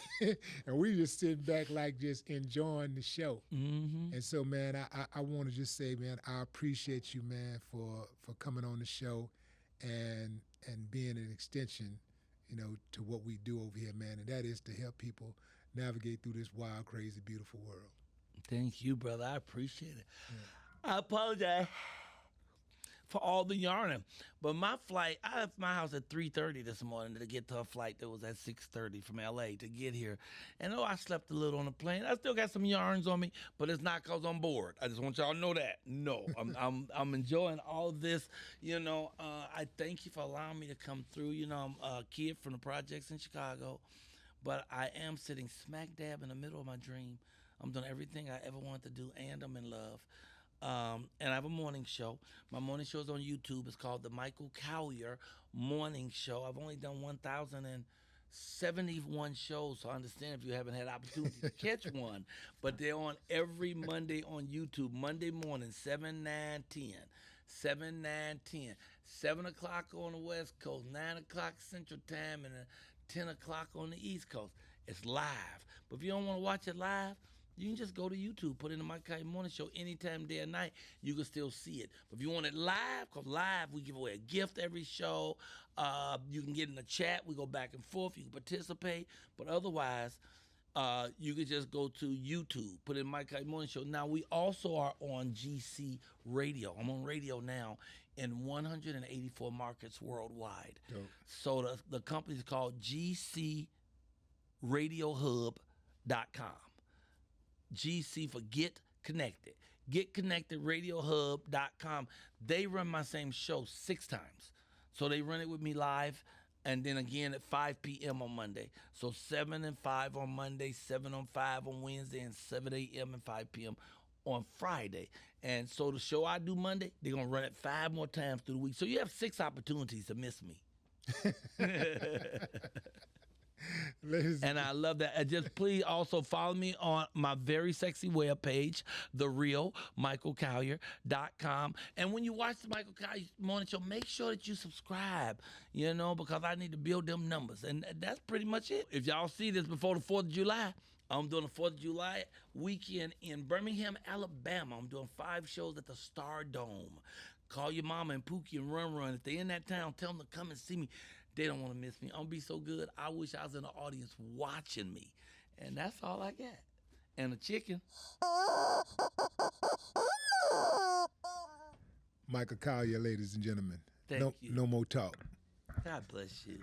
S1: and we just sitting back, like, just enjoying the show. And so, man, I want to just say, man, I appreciate you, man, for coming on the show and being an extension, you know, to what we do over here, man, and that is to help people navigate through this wild, crazy, beautiful world.
S2: Thank you, brother. I appreciate it. I apologize for all the yarning, but my flight, I left my house at 3:30 this morning to get to a flight that was at 6:30 from LA to get here. And I slept a little on the plane. I still got some yarns on me, but it's not because I'm bored. I just want y'all to know that. No, I'm enjoying all this. You know, I thank you for allowing me to come through. You know, I'm a kid from the projects in Chicago, but I am sitting smack dab in the middle of my dream. I'm doing everything I ever wanted to do, and I'm in love. And I have a morning show. My morning show is on YouTube. It's called the Michael Colyar Morning Show. I've only done 1,071 shows, so I understand if you haven't had opportunity to catch one. But they're on every Monday on YouTube. Monday morning, 7, 9, 10. 7, 9, 10. 7 o'clock on the West Coast, 9 o'clock Central Time, and 10 o'clock on the East Coast. It's live. But if you don't want to watch it live, you can just go to YouTube, put in the Michael Colyar Morning Show anytime, day or night. You can still see it. But if you want it live, because live, we give away a gift every show. You can get in the chat. We go back and forth. You can participate. But otherwise, you can just go to YouTube, put in Michael Colyar Morning Show. Now, we also are on GC Radio. I'm on radio now in 184 markets worldwide. Dope. So the company is called GCRadioHub.com. GC for Get Connected. GetConnectedRadioHub.com. They run my same show 6 times. So they run it with me live, and then again at 5 p.m. on Monday. So 7 and 5 on Monday, 7 on 5 on Wednesday, and 7 a.m. and 5 p.m. on Friday. And so the show I do Monday, they're going to run it 5 more times through the week. So you have 6 opportunities to miss me. And I love that. And just please also follow me on my very sexy webpage, TheRealMichaelColyar.com. And when you watch the Michael Colyar Morning Show, make sure that you subscribe, you know, because I need to build them numbers. And that's pretty much it. If y'all see this before the 4th of July, I'm doing the 4th of July weekend in Birmingham, Alabama. I'm doing 5 shows at the Star Dome. Call your mama and Pookie and Run Run. If they in that town, tell them to come and see me. They don't want to miss me. I'm going to be so good. I wish I was in the audience watching me. And that's all I got. And a chicken.
S1: Michael Colyar, ladies and gentlemen.
S2: Thank you.
S1: No more talk.
S2: God bless you.